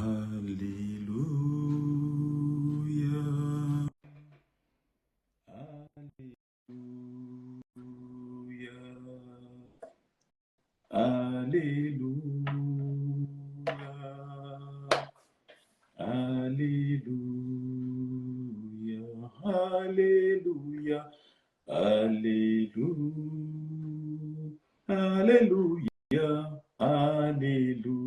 Alléluia. Alléluia. Alléluia. Alléluia. Alléluia. Alléluia. Alléluia. Alléluia.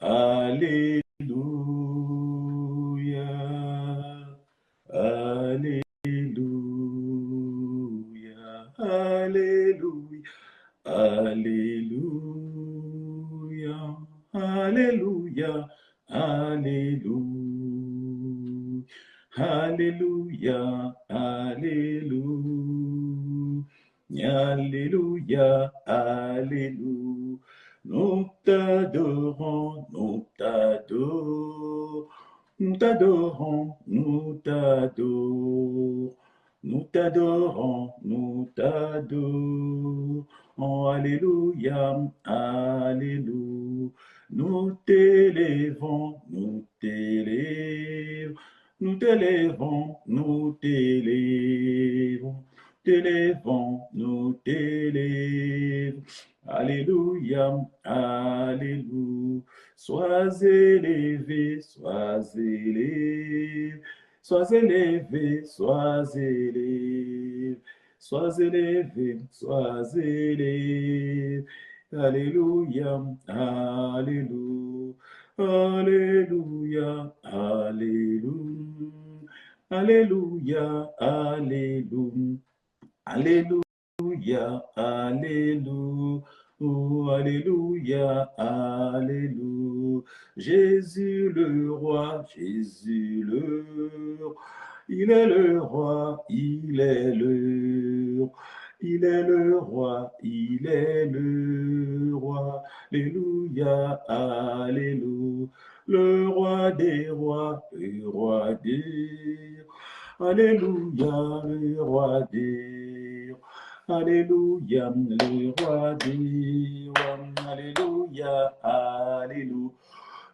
Alléluia. Alléluia. Alléluia. Alléluia. Alléluia. Alléluia. Alléluia. Alléluia. Alléluia. Alléluia. Nous t'adorons, nous t'adorons, nous t'adorons, nous t'adorons, nous t'adorons, nous t'adorons. Alléluia, Alléluia. Nous t'élèvons, nous t'élèvons, nous t'élèvons, nous t'élèvons, t'élèvons, nous t'élèvons. Alléluia, Alléluia. Sois élevé, sois élevé, sois élevé, sois élevé, sois élevé, sois élevé. Alléluia, Alléluia, Alléluia, Alléluia, Alléluia, Alléluia, Alléluia, Alléluia. Oh, Alléluia, Alléluia. Jésus le roi, Jésus le roi. Il est le roi, il est le roi. Il est le roi, il est le roi. Alléluia, Alléluia. Le roi des rois, le roi des rois. Alléluia, le roi des rois. Alléluia, le roi des rois. Alléluia, Alléluia.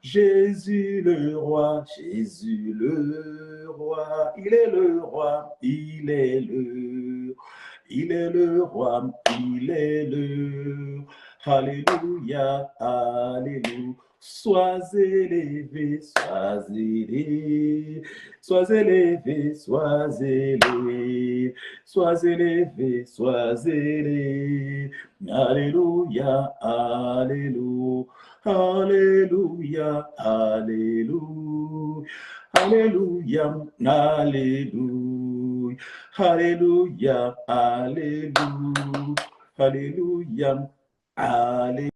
Jésus le roi, Jésus le roi. Il est le roi, il est le roi. Il est le roi, il est le roi. Alléluia, Alléluia. Sois élevé, sois élevé, sois élevé, sois élevé, sois élevé, sois élevé. Alléluia, Alléluia, Alléluia, Alléluia, Alléluia, Alléluia, Alléluia, Alléluia, Alléluia, Alléluia.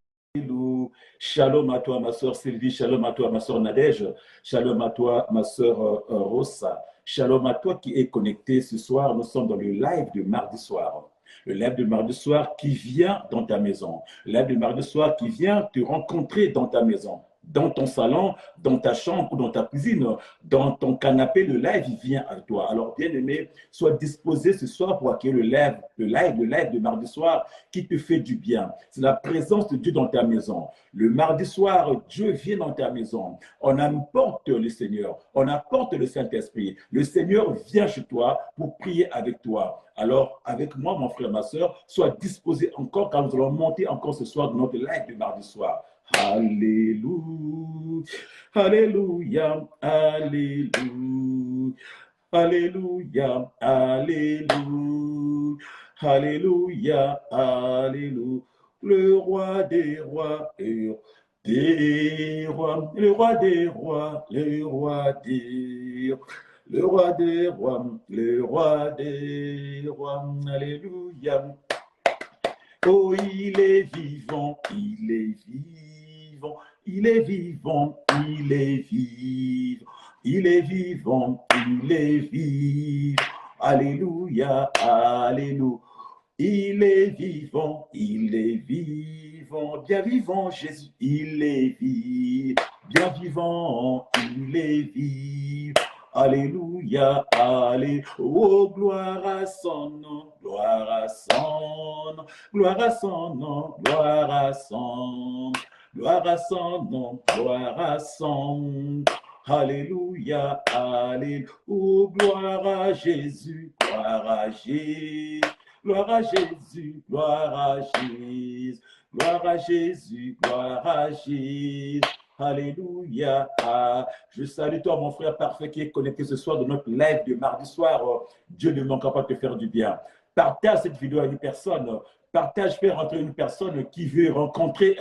Shalom à toi, ma soeur Sylvie. Shalom à toi, ma soeur Nadège. Shalom à toi, ma soeur Rosa. Shalom à toi qui est connecté ce soir. Nous sommes dans le live de mardi soir. Le live de mardi soir qui vient dans ta maison. Le live de mardi soir qui vient te rencontrer dans ta maison. Dans ton salon, dans ta chambre ou dans ta cuisine, dans ton canapé, le live il vient à toi. Alors, bien aimé, sois disposé ce soir pour accueillir le live de mardi soir qui te fait du bien. C'est la présence de Dieu dans ta maison. Le mardi soir, Dieu vient dans ta maison. On apporte le Seigneur, on apporte le Saint-Esprit. Le Seigneur vient chez toi pour prier avec toi. Alors, avec moi, mon frère, ma soeur, sois disposé encore car nous allons monter encore ce soir dans notre live de mardi soir. Alléluia, Alléluia, Alléluia, Alléluia, Alléluia, Alléluia, Alléluia. Le roi des rois et des rois, le roi des rois, le roi des rois. Le roi des rois, le roi des rois, Alléluia. Oh, il est vivant, il est vivant, il est vivant, il est vivant, il est vivant, il est vivant. Alléluia, Alléluia. Il est vivant, il est vivant, bien vivant Jésus, il est vivant, bien vivant, il est vivant. Alléluia, Alléluia, oh gloire à son nom, gloire à son nom, gloire à son nom, gloire à son nom. gloire à son nom, gloire à son nom. Alléluia, alléluia, oh, gloire à Jésus, gloire à Jésus, gloire à Jésus, gloire à Jésus, gloire à Jésus, gloire à Jésus. Alléluia. Je salue toi, mon frère parfait qui est connecté ce soir de notre live de mardi soir. Dieu ne manquera pas de te faire du bien. Partage cette vidéo à une personne. Partage, fais rentrer une personne qui veut rencontrer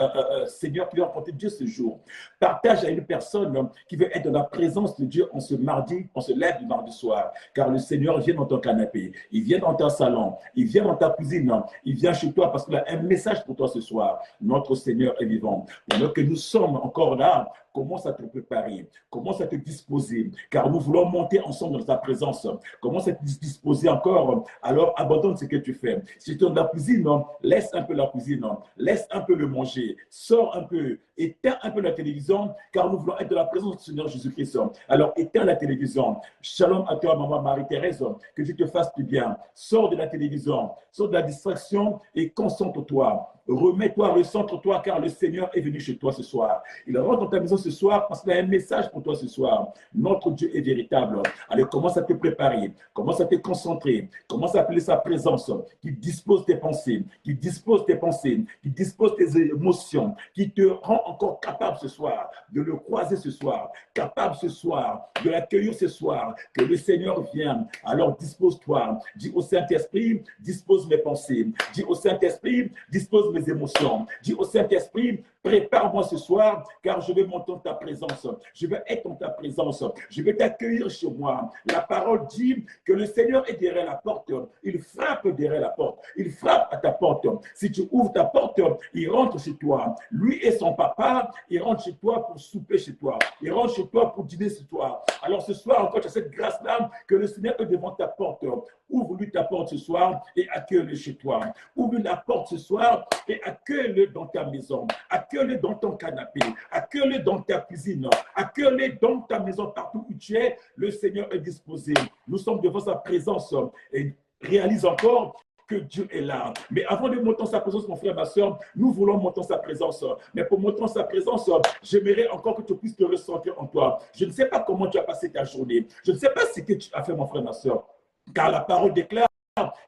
Seigneur, qui veut rencontrer Dieu ce jour. Partage à une personne qui veut être dans la présence de Dieu en ce mardi, en ce live du mardi soir. Car le Seigneur vient dans ton canapé, il vient dans ton salon, il vient dans ta cuisine, il vient chez toi parce qu'il a un message pour toi ce soir. Notre Seigneur est vivant. Pendant que nous sommes encore là, commence à te préparer, commence à te disposer, car nous voulons monter ensemble dans ta présence. Commence à te disposer encore, alors abandonne ce que tu fais. Si tu es dans la cuisine, laisse un peu la cuisine, laisse un peu le manger, sors un peu, éteins un peu la télévision, car nous voulons être dans la présence du Seigneur Jésus-Christ. Alors éteins la télévision. Shalom à toi, maman Marie-Thérèse, que Dieu te fasse du bien. Sors de la télévision, sors de la distraction et concentre-toi. Remets-toi, recentre-toi, car le Seigneur est venu chez toi ce soir. Il rentre dans ta maison ce soir parce qu'il a un message pour toi ce soir. Notre Dieu est véritable. Allez, commence à te préparer, commence à te concentrer, commence à appeler sa présence qui dispose tes pensées, qui dispose tes pensées, qui dispose tes émotions, qui te rend encore capable ce soir de le croiser ce soir, capable ce soir de l'accueillir ce soir, que le Seigneur vienne. Alors dispose-toi, dis au Saint-Esprit, dispose mes pensées, dis au Saint-Esprit, dispose mes émotions, dis au Saint-Esprit, prépare-moi ce soir, car je vais monter en ta présence. Je vais être en ta présence. Je vais t'accueillir chez moi. La parole dit que le Seigneur est derrière la porte. Il frappe derrière la porte. Il frappe à ta porte. Si tu ouvres ta porte, il rentre chez toi. Lui et son papa, il rentre chez toi pour souper chez toi. Il rentre chez toi pour dîner chez toi. Alors ce soir encore, tu as cette grâce-là que le Seigneur est devant ta porte. Ouvre-lui ta porte ce soir et accueille-le chez toi. Ouvre-lui la porte ce soir et accueille-le dans ta maison. Accueille-le dans ton canapé. Accueille-le dans ta cuisine. Accueille-le dans ta maison, partout où tu es. Le Seigneur est disposé. Nous sommes devant sa présence et réalise encore que Dieu est là. Mais avant de monter en sa présence, mon frère, ma soeur, nous voulons monter en sa présence. Mais pour monter en sa présence, j'aimerais encore que tu puisses te ressentir en toi. Je ne sais pas comment tu as passé ta journée. Je ne sais pas ce que tu as fait, mon frère, ma soeur. Car la parole déclare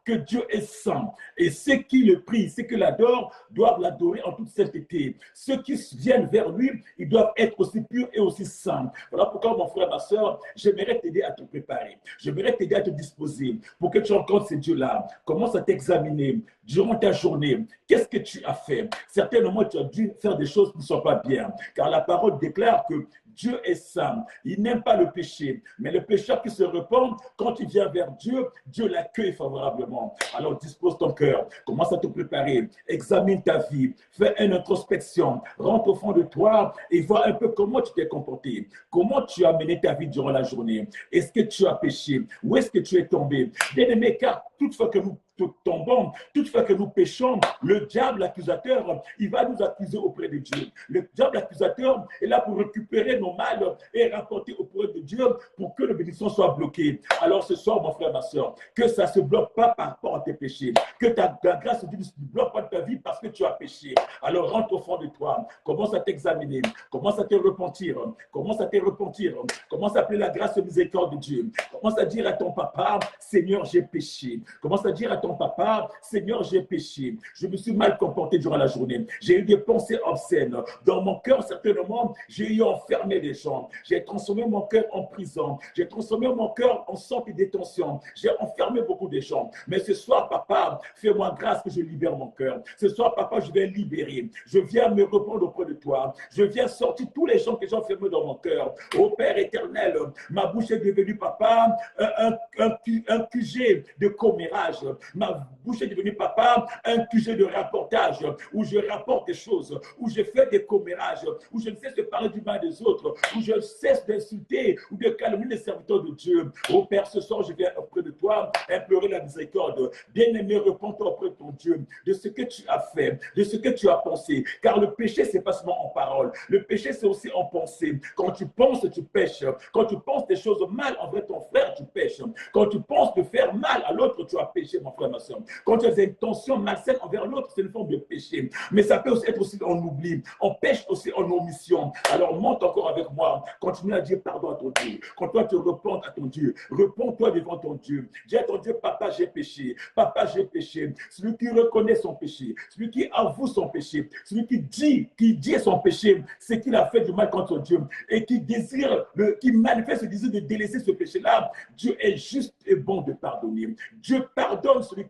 que Dieu est saint. Et ceux qui le prient, ceux qui l'adorent, doivent l'adorer en toute sainteté. Ceux qui viennent vers lui, ils doivent être aussi purs et aussi saints. Voilà pourquoi, mon frère, ma soeur, j'aimerais t'aider à te préparer. J'aimerais t'aider à te disposer pour que tu rencontres ces dieux-là. Commence à t'examiner durant ta journée. Qu'est-ce que tu as fait? Certainement, tu as dû faire des choses qui ne sont pas bien. Car la parole déclare que Dieu est saint. Il n'aime pas le péché. Mais le pécheur qui se repent, quand il vient vers Dieu, Dieu l'accueille favorablement. Alors dispose ton cœur. Commence à te préparer. Examine ta vie. Fais une introspection. Rentre au fond de toi et vois un peu comment tu t'es comporté. Comment tu as mené ta vie durant la journée. Est-ce que tu as péché? Où est-ce que tu es tombé? Bien-aimé, car toutefois que nous tombons, toutefois que nous péchons, le diable accusateur, il va nous accuser auprès de Dieu. Le diable accusateur est là pour récupérer nos mal et rapporter auprès de Dieu pour que le bénédiction soit bloquée. Alors ce soir, mon frère, ma soeur, que ça ne se bloque pas par rapport à tes péchés, que ta grâce de Dieu ne se bloque pas de ta vie parce que tu as péché. Alors rentre au fond de toi, commence à t'examiner, commence à te repentir, commence à te repentir, commence à appeler la grâce et la miséricorde de Dieu, commence à dire à ton papa, Seigneur, j'ai péché. Commence à dire à ton papa, Seigneur, j'ai péché. Je me suis mal comporté durant la journée. J'ai eu des pensées obscènes. Dans mon cœur, certainement, j'ai eu enfermé les gens. J'ai transformé mon cœur en prison. J'ai transformé mon cœur en centre de détention. J'ai enfermé beaucoup de gens. Mais ce soir, papa, fais-moi grâce que je libère mon cœur. Ce soir, papa, je vais libérer. Je viens me reprendre auprès de toi. Je viens sortir tous les gens que j'ai enfermés dans mon cœur. Ô Père éternel, ma bouche est devenue, papa, un QG de commérage. Ma bouche est devenue, papa, un QG de rapportage, où je rapporte des choses, où je fais des commérages, où je ne cesse de parler du mal des autres, où je cesse d'insulter ou de calomnier les serviteurs de Dieu. Ô Père, ce soir, je viens auprès de toi implorer la miséricorde. Bien-aimé, repens-toi auprès de ton Dieu de ce que tu as fait, de ce que tu as pensé. Car le péché, c'est pas seulement en parole. Le péché, c'est aussi en pensée. Quand tu penses, tu pêches. Quand tu penses des choses mal envers ton frère, tu pêches. Quand tu penses de faire mal à l'autre, tu as péché, mon frère. frère, ma soeur. Quand tu as des intentions malsaines envers l'autre, c'est une forme de péché. Mais ça peut aussi être aussi en oubli. On pêche aussi en omission. Alors monte encore avec moi. Continue à dire pardon à ton Dieu. Quand toi tu repens à ton Dieu, repens-toi devant ton Dieu. Dis à ton Dieu, papa, j'ai péché. Papa, j'ai péché. Celui qui reconnaît son péché, celui qui avoue son péché, celui qui dit son péché, c'est qu'il a fait du mal contre Dieu et qui désire, qui manifeste le désir de délaisser ce péché-là, Dieu est juste et bon de pardonner. Dieu pardonne celui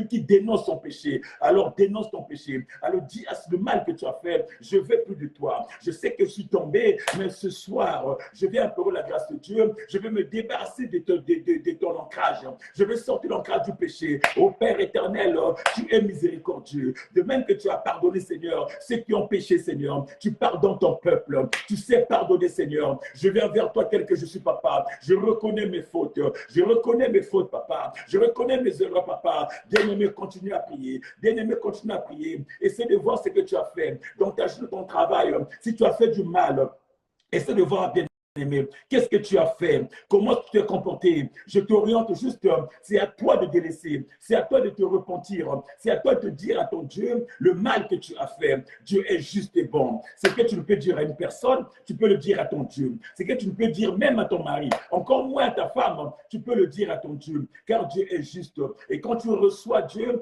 qui dénonce son péché. Alors dénonce ton péché. Alors dis à le mal que tu as fait, je ne veux plus de toi. Je sais que je suis tombé, mais ce soir, je vais implorer la grâce de Dieu. Je vais me débarrasser de ton ancrage. Je vais sortir l'ancrage du péché. Ô Père éternel, tu es miséricordieux. De même que tu as pardonné, Seigneur, ceux qui ont péché, Seigneur, tu pardonnes ton peuple. Tu sais pardonner, Seigneur. Je viens vers toi tel que je suis, papa. Je reconnais mes fautes. Je reconnais mes fautes, papa. Je reconnais mes erreurs, papa. Bien-aimé, continue à prier. Bien-aimé, continue à prier. Essaie de voir ce que tu as fait dans ton travail. Si tu as fait du mal, essaie de voir bien. Qu'est-ce que tu as fait? Comment tu t'es comporté? Je t'oriente juste, c'est à toi de délaisser, c'est à toi de te repentir, c'est à toi de dire à ton Dieu le mal que tu as fait. Dieu est juste et bon. Ce que tu ne peux dire à une personne, tu peux le dire à ton Dieu. Ce que tu ne peux dire même à ton mari, encore moins à ta femme, tu peux le dire à ton Dieu, car Dieu est juste. Et quand tu reçois Dieu,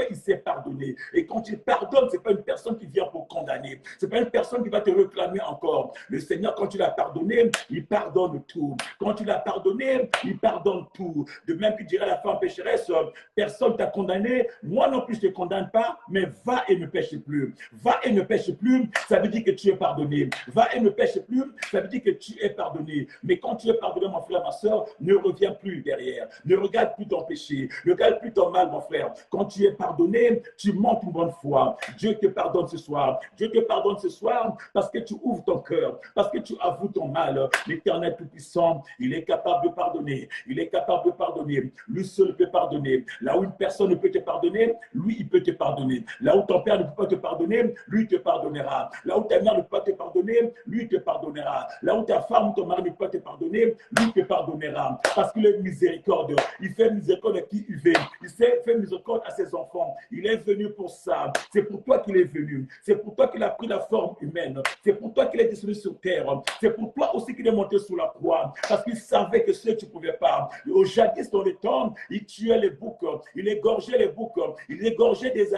il sait pardonner. Et quand il pardonne, ce n'est pas une personne qui vient pour condamner. Ce n'est pas une personne qui va te réclamer encore. Le Seigneur, quand tu l'as pardonné, il pardonne tout. Quand tu l'as pardonné, il pardonne tout. De même qu'il dirait à la femme pécheresse, personne t'a condamné, moi non plus je ne te condamne pas, mais va et ne pêche plus. Va et ne pêche plus, ça veut dire que tu es pardonné. Va et ne pêche plus, ça veut dire que tu es pardonné. Mais quand tu es pardonné, mon frère, ma soeur, ne reviens plus derrière. Ne regarde plus ton péché. Ne regarde plus ton mal, mon frère. Quand tu es pardonné, tu montes une bonne foi. Dieu te pardonne ce soir. Dieu te pardonne ce soir parce que tu ouvres ton cœur, parce que tu avoues ton mal. L'Éternel Tout-Puissant, il est capable de pardonner. Il est capable de pardonner. Lui seul peut pardonner. Là où une personne ne peut te pardonner, lui, il peut te pardonner. Là où ton père ne peut pas te pardonner, lui, il te pardonnera. Là où ta mère ne peut pas te pardonner, lui, il te pardonnera. Là où ta femme ou ton mari ne peut pas te pardonner, lui, il te pardonnera. Parce qu'il est miséricorde. Il fait miséricorde à qui il veut. Il fait miséricorde à ses enfants. Il est venu pour ça. C'est pour toi qu'il est venu. C'est pour toi qu'il a pris la forme humaine. C'est pour toi qu'il est descendu sur terre. C'est pour toi aussi qu'il est monté sous la croix. Parce qu'il savait que ce que tu ne pouvais pas. Au jadis, dans le temps, il tuait les boucs. Il égorgeait les boucs. Il égorgeait des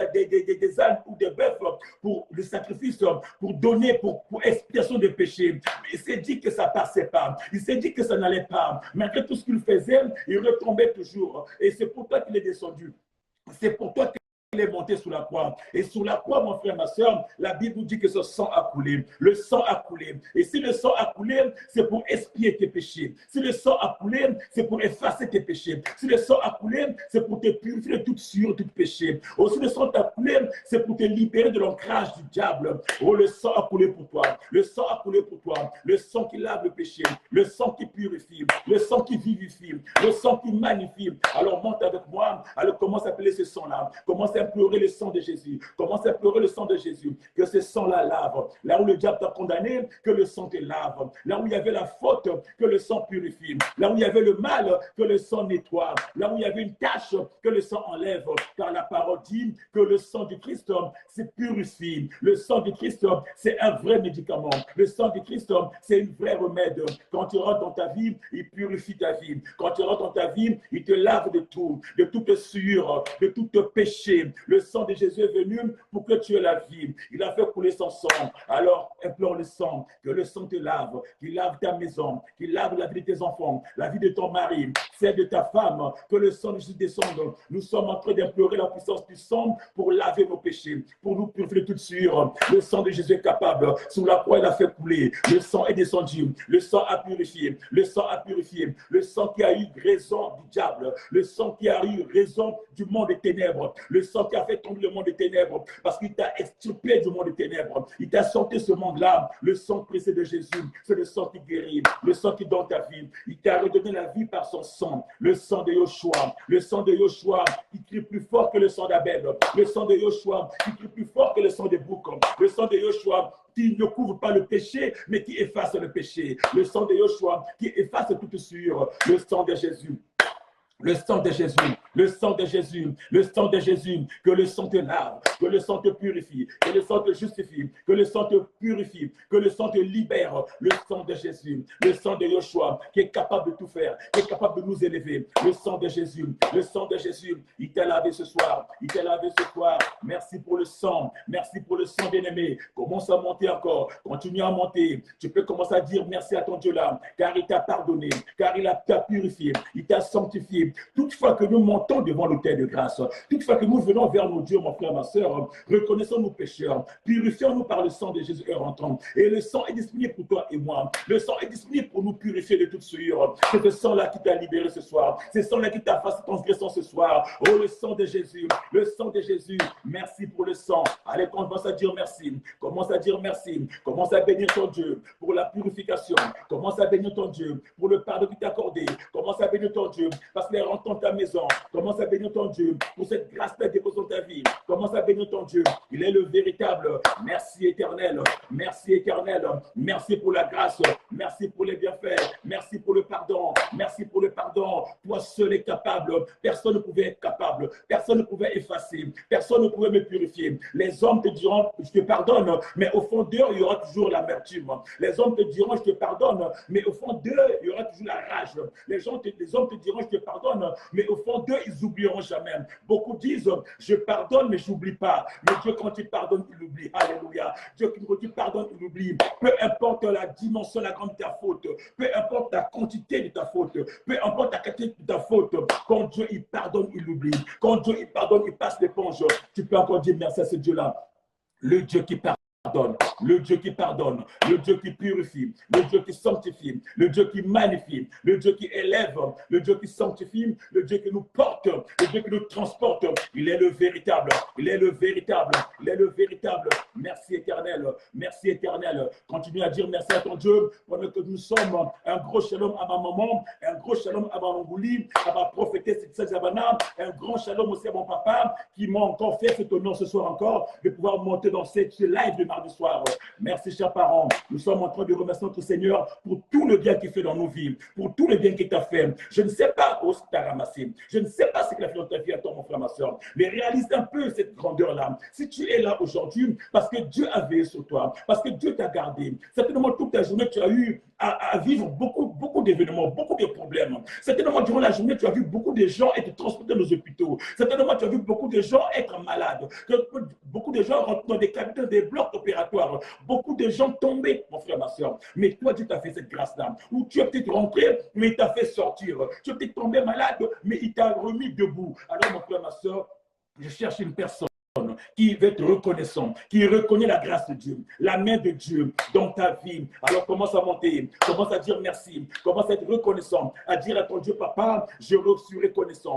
ânes ou des bœufs pour le sacrifice, pour donner, pour expiation des péchés. Mais il s'est dit que ça ne passait pas. Il s'est dit que ça n'allait pas. Malgré tout ce qu'il faisait, il retombait toujours. Et c'est pour toi qu'il est descendu. C'est pour toi qu'il est monté sous la croix. Et sous la croix, mon frère, ma soeur, la Bible nous dit que ce sang a coulé. Le sang a coulé. Et si le sang a coulé, c'est pour expier tes péchés. Si le sang a coulé, c'est pour effacer tes péchés. Si le sang a coulé, c'est pour te purifier de toute souillure, de tout péché. Aussi, le sang a coulé, c'est pour te libérer de l'ancrage du diable. Oh, le sang a coulé pour toi. Le sang a coulé pour toi. Le sang qui lave le péché. Le sang qui purifie. Le sang qui vivifie. Le sang qui magnifie. Alors, monte avec moi. Alors, commence à appeler ce sang-là. Commence à implorer le sang de Jésus. Commence à implorer le sang de Jésus. Que ce sang-là lave. Là où le diable t'a condamné, que le sang te lave. Là où il y avait la faute, que le sang purifie. Là où il y avait le mal, que le sang nettoie. Là où il y avait une tache, que le sang enlève. Car la parole dit que le sang du Christ, c'est purifie. Le sang du Christ, c'est un vrai médicament. Le sang du Christ, c'est une vraie remède. Quand tu rentres dans ta vie, il purifie ta vie. Quand tu rentres dans ta vie, il te lave de tout, de toute souillure, de tout péché. Le sang de Jésus est venu pour que tu aies la vie. Il a fait couler son sang. Alors, implore le sang, que le sang te lave, qu'il lave ta maison, qu'il lave la vie de tes enfants, la vie de ton mari, celle de ta femme, que le sang de Jésus descende. Nous sommes en train d'implorer la puissance du sang pour laver nos péchés, pour nous purifier de toute souillure. Le sang de Jésus est capable. Sous la croix, il a fait couler. Le sang est descendu. Le sang a purifié. Le sang a purifié. Le sang qui a eu raison du diable. Le sang qui a eu raison du monde des ténèbres. Le sang qui a fait tomber le monde des ténèbres, parce qu'il t'a extirpé du monde des ténèbres. Il t'a sorti ce monde-là. Le sang précieux de Jésus, c'est le sang qui guérit, le sang qui donne ta vie. Il t'a redonné la vie par son sang. Le sang de Yoshua, le sang de Yoshua qui crie plus fort que le sang d'Abel. Le sang de Yoshua qui crie plus fort que le sang des boucs. Le sang de Yoshua qui ne couvre pas le péché, mais qui efface le péché. Le sang de Yoshua qui efface toute souillure. Le sang de Jésus. Le sang de Jésus, le sang de Jésus, le sang de Jésus, que le sang te lave, que le sang te purifie, que le sang te justifie, que le sang te purifie, que le sang te libère, le sang de Jésus, le sang de Yoshua, qui est capable de tout faire, qui est capable de nous élever, le sang de Jésus, il t'a lavé ce soir, il t'a lavé ce soir, merci pour le sang bien-aimé, commence à monter encore, continue à monter, tu peux commencer à dire merci à ton Dieu là, car il t'a pardonné, car il t'a purifié, il t'a sanctifié. Toutefois que nous montons devant l'autel de grâce, toutefois que nous venons vers nos dieux, mon frère, ma soeur, reconnaissons nos pécheurs, purifions-nous par le sang de Jésus rentrant. Et le sang est disponible pour toi et moi. Le sang est disponible pour nous purifier de toute souillure. C'est ce sang-là qui t'a libéré ce soir. C'est ce sang-là qui t'a fait transgression ce soir. Oh, le sang de Jésus, le sang de Jésus. Merci pour le sang. Allez, commence à dire merci. Commence à dire merci. Commence à bénir ton Dieu pour la purification. Commence à bénir ton Dieu pour le pardon qu'il t'a accordé. Commence à bénir ton Dieu parce qu'il rentre dans ta maison. Commence à bénir ton Dieu pour cette grâce-là déposée dans ta vie. Commence à bénir ton Dieu. Il est le véritable. Merci éternel. Merci éternel. Merci pour la grâce. Merci pour les bienfaits. Merci pour le pardon. Merci pour le pardon. Toi seul es capable. Personne ne pouvait être capable. Personne ne pouvait effacer. Personne ne pouvait me purifier. Les hommes te diront, je te pardonne, mais au fond d'eux, il y aura toujours l'amertume. Les hommes te diront, je te pardonne, mais au fond d'eux, il y aura toujours la rage. Les hommes te diront, je te pardonne, mais au fond d'eux, ils n'oublieront jamais. Beaucoup disent, je pardonne, mais je n'oublie pas. Mais Dieu, quand il pardonne, il oublie. Alléluia. Dieu, quand il pardonne, il oublie. Peu importe la dimension, la grande de ta faute, peu importe la quantité de ta faute, peu importe la quantité de ta faute, quand Dieu, il pardonne, il oublie. Quand Dieu, il pardonne, il passe l'éponge. Tu peux encore dire merci à ce Dieu-là. Le Dieu qui pardonne. Le Dieu qui pardonne, le Dieu qui purifie, le Dieu qui sanctifie, le Dieu qui magnifie, le Dieu qui élève, le Dieu qui sanctifie, le Dieu qui nous porte, le Dieu qui nous transporte. Il est le véritable, il est le véritable, il est le véritable. Merci éternel, merci éternel. Continue à dire merci à ton Dieu pendant que nous sommes. Un gros shalom à ma maman, un gros shalom à ma Mangouli, à ma prophétesse Zabana, un grand shalom aussi à mon papa qui m'a encore fait cet honneur ce soir encore de pouvoir monter dans ce live de mardi soir. Merci, chers parents. Nous sommes en train de remercier notre Seigneur pour tout le bien qu'il fait dans nos vies, pour tout le bien qu'il t'a fait. Je ne sais pas où tu as ramassé. Je ne sais pas ce qu'il a fait dans ta vie à toi, mon frère, ma soeur. Mais réalise un peu cette grandeur-là. Si tu es là aujourd'hui, parce que Dieu a veillé sur toi, parce que Dieu t'a gardé, certainement toute ta journée, tu as eu à vivre beaucoup d'événements, beaucoup de problèmes. Certainement, durant la journée, tu as vu beaucoup de gens être transportés dans les hôpitaux. Certainement, tu as vu beaucoup de gens être malades. Beaucoup de gens rentrent dans des cabinets, des blocs opératoires. Beaucoup de gens tombés, mon frère, ma soeur. Mais toi, Dieu t'a fait cette grâce-là. Où tu es peut-être rentré, mais il t'a fait sortir. Tu es peut-être tombé malade, mais il t'a remis debout. Alors, mon frère, ma soeur, je cherche une personne qui va être reconnaissant, qui reconnaît la grâce de Dieu, la main de Dieu dans ta vie. Alors commence à monter, commence à dire merci, commence à être reconnaissant, à dire à ton Dieu, papa, je suis reconnaissant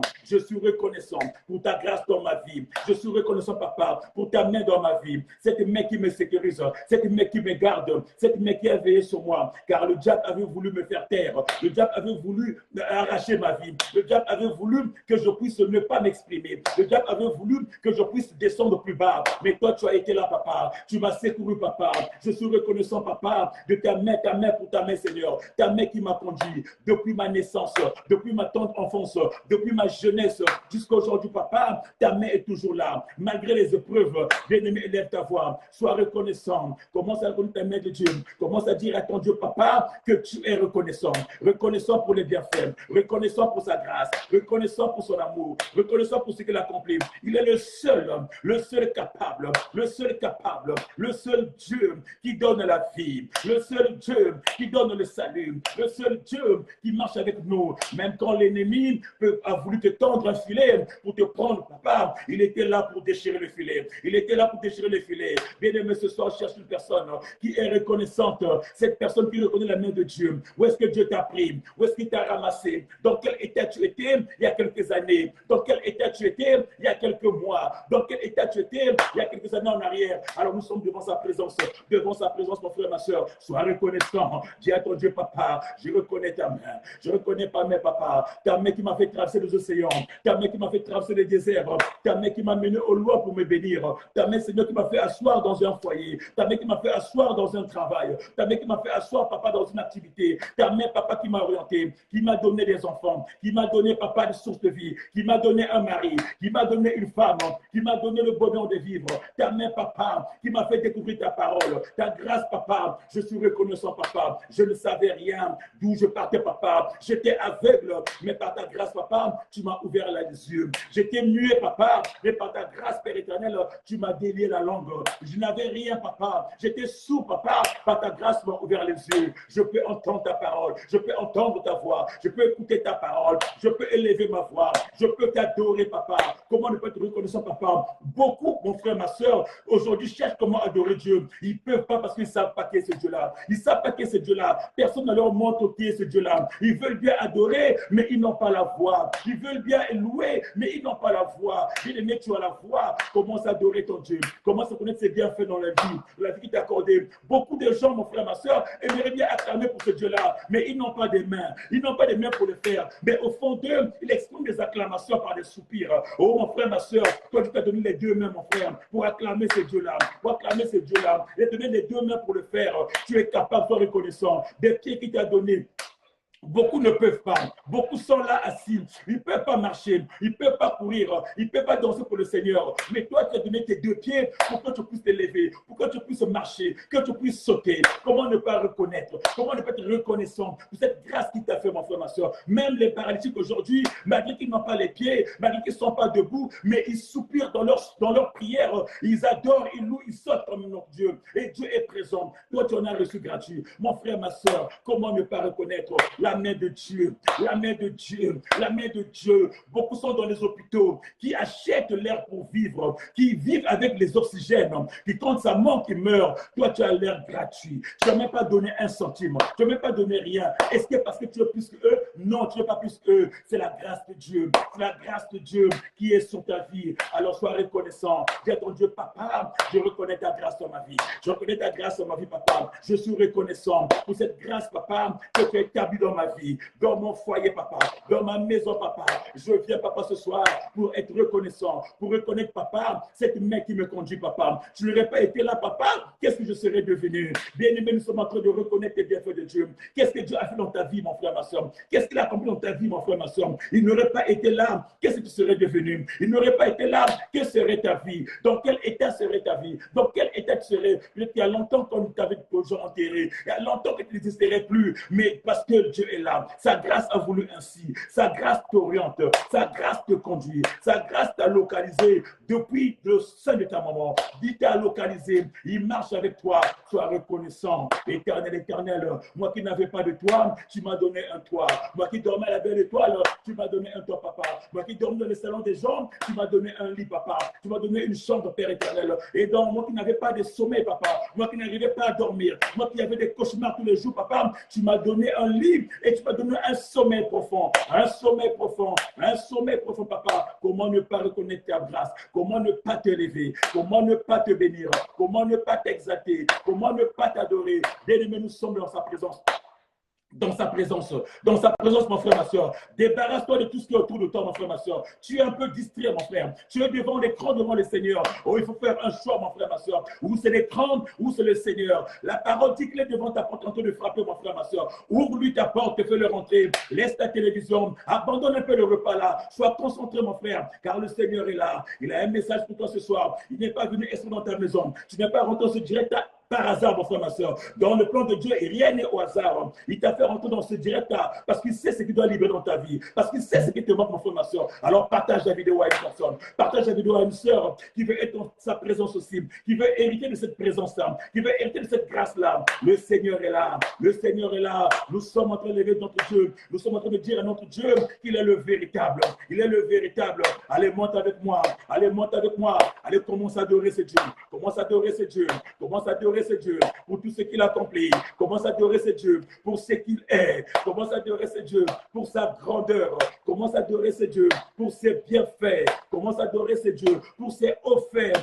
pour ta grâce dans ma vie. Je suis reconnaissant, papa, pour ta main dans ma vie. Cette main qui me sécurise, cette main qui me garde, cette main qui a veillé sur moi, car le diable avait voulu me faire taire, le diable avait voulu arracher ma vie, le diable avait voulu que je puisse ne pas m'exprimer, le diable avait voulu que je puisse descendre plus bas. Mais toi, tu as été là, papa. Tu m'as secouru, papa. Je suis reconnaissant, papa, de ta main pour ta main, Seigneur. Ta main qui m'a conduit depuis ma naissance, depuis ma tendre enfance, depuis ma jeunesse jusqu'à aujourd'hui, papa. Ta main est toujours là. Malgré les épreuves, bien-aimé, élève ta voix. Sois reconnaissant. Commence à reconnaître ta main de Dieu. Commence à dire à ton Dieu, papa, que tu es reconnaissant. Reconnaissant pour les bienfaits. Reconnaissant pour sa grâce. Reconnaissant pour son amour. Reconnaissant pour ce qu'il a accompli. Il est le seul capable, le seul Dieu qui donne la vie, le seul Dieu qui donne le salut, le seul Dieu qui marche avec nous. Même quand l'ennemi a voulu te tendre un filet pour te prendre, papa, il était là pour déchirer le filet. Il était là pour déchirer le filet. Bien-aimé, ce soir, je cherche une personne qui est reconnaissante, cette personne qui reconnaît la main de Dieu. Où est-ce que Dieu t'a pris? Où est-ce qu'il t'a ramassé? Dans quel état tu étais il y a quelques années? Dans quel état tu étais il y a quelques mois? Dans quel état tu étais il y a quelques années en arrière? Alors nous sommes devant sa présence, mon frère, ma soeur. Sois reconnaissant. Dis à ton Dieu, papa, je reconnais ta main. Je reconnais pas mes papa. Ta main qui m'a fait traverser les océans, ta main qui m'a fait traverser les déserts, Ta main qui m'a mené au loin pour me bénir. Ta main, Seigneur, qui m'a fait asseoir dans un foyer. Ta main qui m'a fait asseoir dans un travail. Ta main qui m'a fait asseoir, papa, dans une activité. Ta main, papa, qui m'a orienté, qui m'a donné des enfants, qui m'a donné, papa, des sources de vie, qui m'a donné un mari, qui m'a donné une femme, qui m'a donné le bonheur de vivre. Ta main, papa, qui m'a fait découvrir ta parole. Ta grâce, papa, je suis reconnaissant, papa. Je ne savais rien d'où je partais, papa. J'étais aveugle, mais par ta grâce, papa, tu m'as ouvert les yeux. J'étais muet, papa, mais par ta grâce, Père éternel, tu m'as délié la langue. Je n'avais rien, papa. J'étais sourd, papa, par ta grâce, tu m'as ouvert les yeux. Je peux entendre ta parole, je peux entendre ta voix, je peux écouter ta parole, je peux élever ma voix, je peux t'adorer, papa. Comment ne pas être reconnaissant, papa? Beaucoup, mon frère, ma soeur, aujourd'hui cherchent comment adorer Dieu. Ils ne peuvent pas parce qu'ils ne savent pas qui est ce Dieu-là. Ils ne savent pas qui est ce Dieu-là. Personne ne leur montre qui est ce Dieu-là. Ils veulent bien adorer, mais ils n'ont pas la voix. Ils veulent bien louer, mais ils n'ont pas la voix. Bien-aimé, tu as la voix. Commence à adorer ton Dieu. Commence à connaître ses bienfaits dans la vie qui t'a accordée. Beaucoup de gens, mon frère, ma soeur, aimeraient bien acclamer pour ce Dieu-là, mais ils n'ont pas de mains. Ils n'ont pas de mains pour le faire. Mais au fond d'eux, ils expriment des acclamations par des soupirs. Oh, mon frère, ma soeur, toi, tu t'as donné les deux mains, mon frère, pour acclamer ce Dieu-là. Pour acclamer ce Dieu-là. Il t'a donné les deux mains pour le faire. Tu es capable, sois reconnaissant. Des pieds qu'il t'a donné. Beaucoup ne peuvent pas. Beaucoup sont là assis. Ils ne peuvent pas marcher. Ils ne peuvent pas courir. Ils ne peuvent pas danser pour le Seigneur. Mais toi, tu as donné tes deux pieds pour que tu puisses te lever, pour que tu puisses marcher, que tu puisses sauter. Comment ne pas reconnaître? Comment ne pas être reconnaissant pour cette grâce qui t'a fait, mon frère, ma soeur? Même les paralytiques aujourd'hui, malgré qu'ils n'ont pas les pieds, malgré qu'ils ne sont pas debout, mais ils soupirent dans leur prière. Ils adorent, ils louent, ils sautent comme notre Dieu. Et Dieu est présent. Toi, tu en as reçu gratuit. Mon frère, ma soeur, comment ne pas reconnaître la main de Dieu, la main de Dieu, la main de Dieu. Beaucoup sont dans les hôpitaux qui achètent l'air pour vivre, qui vivent avec les oxygènes, qui quand ça manque, ils meurent. Toi, tu as l'air gratuit. Tu n'as même pas donné un centime. Tu n'as même pas donné rien. Est-ce que parce que tu es plus qu'eux? Non, tu n'es pas plus qu'eux. C'est la grâce de Dieu. C'est la grâce de Dieu qui est sur ta vie. Alors sois reconnaissant. Dis à ton Dieu, papa, je reconnais ta grâce dans ma vie. Je reconnais ta grâce dans ma vie, papa. Je suis reconnaissant pour cette grâce, papa, que tu as établie dans ma vie, dans mon foyer, papa, dans ma maison, papa. Je viens, papa, ce soir pour être reconnaissant, pour reconnaître, papa, cette main qui me conduit, papa. Tu n'aurais pas été là, papa, qu'est-ce que je serais devenu? Bien-aimé, nous sommes en train de reconnaître les bienfaits de Dieu. Qu'est-ce que Dieu a fait dans ta vie, mon frère, ma soeur? Qu'est-ce qu'il a accompli dans ta vie, mon frère, ma soeur? Il n'aurait pas été là, qu'est-ce que tu serais devenu? Il n'aurait pas été là, que serait ta vie? Dans quel état serait ta vie? Dans quel état tu serais? Peut-être qu'il y a longtemps qu'on t'avait enterré, il y a longtemps que tu n'existerais plus, mais parce que Dieu est là. Sa grâce a voulu ainsi. Sa grâce t'oriente. Sa grâce te conduit. Sa grâce t'a localisé depuis le sein de ta maman. Il t'a localisé. Il marche avec toi. Sois reconnaissant. Éternel, éternel. Moi qui n'avais pas de toit, tu m'as donné un toit. Moi qui dormais à la belle étoile, tu m'as donné un toit, papa. Moi qui dormais dans le salon des gens, tu m'as donné un lit, papa. Tu m'as donné une chambre, Père éternel. Et donc, moi qui n'avais pas de sommeil, papa. Moi qui n'arrivais pas à dormir. Moi qui avais des cauchemars tous les jours, papa. Tu m'as donné un lit et tu m'as donné un sommeil profond, un sommeil profond, un sommeil profond, papa. Comment ne pas reconnaître ta grâce? Comment ne pas te lever? Comment ne pas te bénir? Comment ne pas t'exalter? Comment ne pas t'adorer? Bien-aimé, nous sommes dans sa présence. Dans sa présence, mon frère, ma soeur. Débarrasse-toi de tout ce qui est autour de toi, mon frère, ma soeur. Tu es un peu distrait, mon frère. Tu es devant l'écran, devant le Seigneur. Oh, il faut faire un choix, mon frère, ma soeur. Ou c'est l'écran, ou c'est le Seigneur. La parole dit qu'il est devant ta porte en train de frapper, mon frère, ma soeur. Ouvre-lui ta porte, fais-le rentrer. Laisse ta télévision. Abandonne un peu le repas là. Sois concentré, mon frère, car le Seigneur est là. Il a un message pour toi ce soir. Il n'est pas venu être dans ta maison. Tu n'es pas rentré en ce direct par hasard, mon frère, ma soeur. Dans le plan de Dieu, rien n'est au hasard. Il t'a fait rentrer dans ce direct-là parce qu'il sait ce qu'il doit libérer dans ta vie. Parce qu'il sait ce qui te manque, mon frère, ma soeur. Alors partage la vidéo à une personne. Partage la vidéo à une soeur qui veut être dans sa présence aussi. Qui veut hériter de cette présence-là. Qui veut hériter de cette grâce-là. Le Seigneur est là. Le Seigneur est là. Nous sommes en train de lever notre Dieu. Nous sommes en train de dire à notre Dieu qu'il est le véritable. Il est le véritable. Allez, monte avec moi. Allez, monte avec moi. Allez, commence à adorer ce Dieu. Commence à adorer ce Dieu. Commence à adorer adorer ce Dieu pour tout ce qu'il a accompli. Commence à adorer ce Dieu pour ce qu'il est. Commence à adorer ce Dieu pour sa grandeur. Commence à adorer ce Dieu pour ses bienfaits. Commence à adorer ce Dieu pour ses hauts faits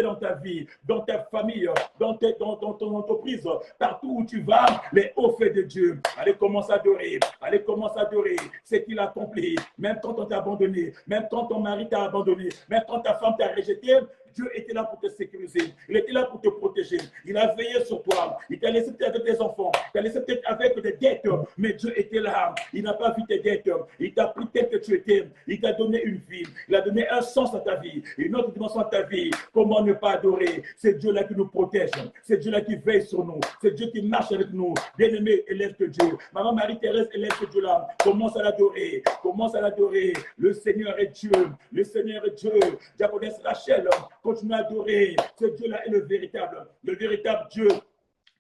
dans ta vie, dans ta famille, dans ton entreprise, partout où tu vas, les hauts faits de Dieu. Allez, commence à adorer. Allez, commence à adorer ce qu'il a accompli. Même quand on t'a abandonné, même quand ton mari t'a abandonné, même quand ta femme t'a rejeté, Dieu était là pour te sécuriser. Il était là pour te protéger. Il a veillé sur toi. Il t'a laissé peut-être avec des enfants. Il t'a laissé peut-être avec des dettes. Mais Dieu était là. Il n'a pas vu tes dettes. Il t'a pris tel que tu étais. Il t'a donné une vie. Il a donné un sens à ta vie. Une autre dimension à ta vie. Comment ne pas adorer? C'est Dieu-là qui nous protège. C'est Dieu-là qui veille sur nous. C'est Dieu qui marche avec nous. Bien-aimé, élève que Dieu. Maman Marie-Thérèse, élève que Dieu-là. Commence à l'adorer. Commence à l'adorer. Le Seigneur est Dieu. Le Seigneur est Dieu. Diaconesse Rachel, continue à adorer. Ce Dieu-là est le véritable Dieu.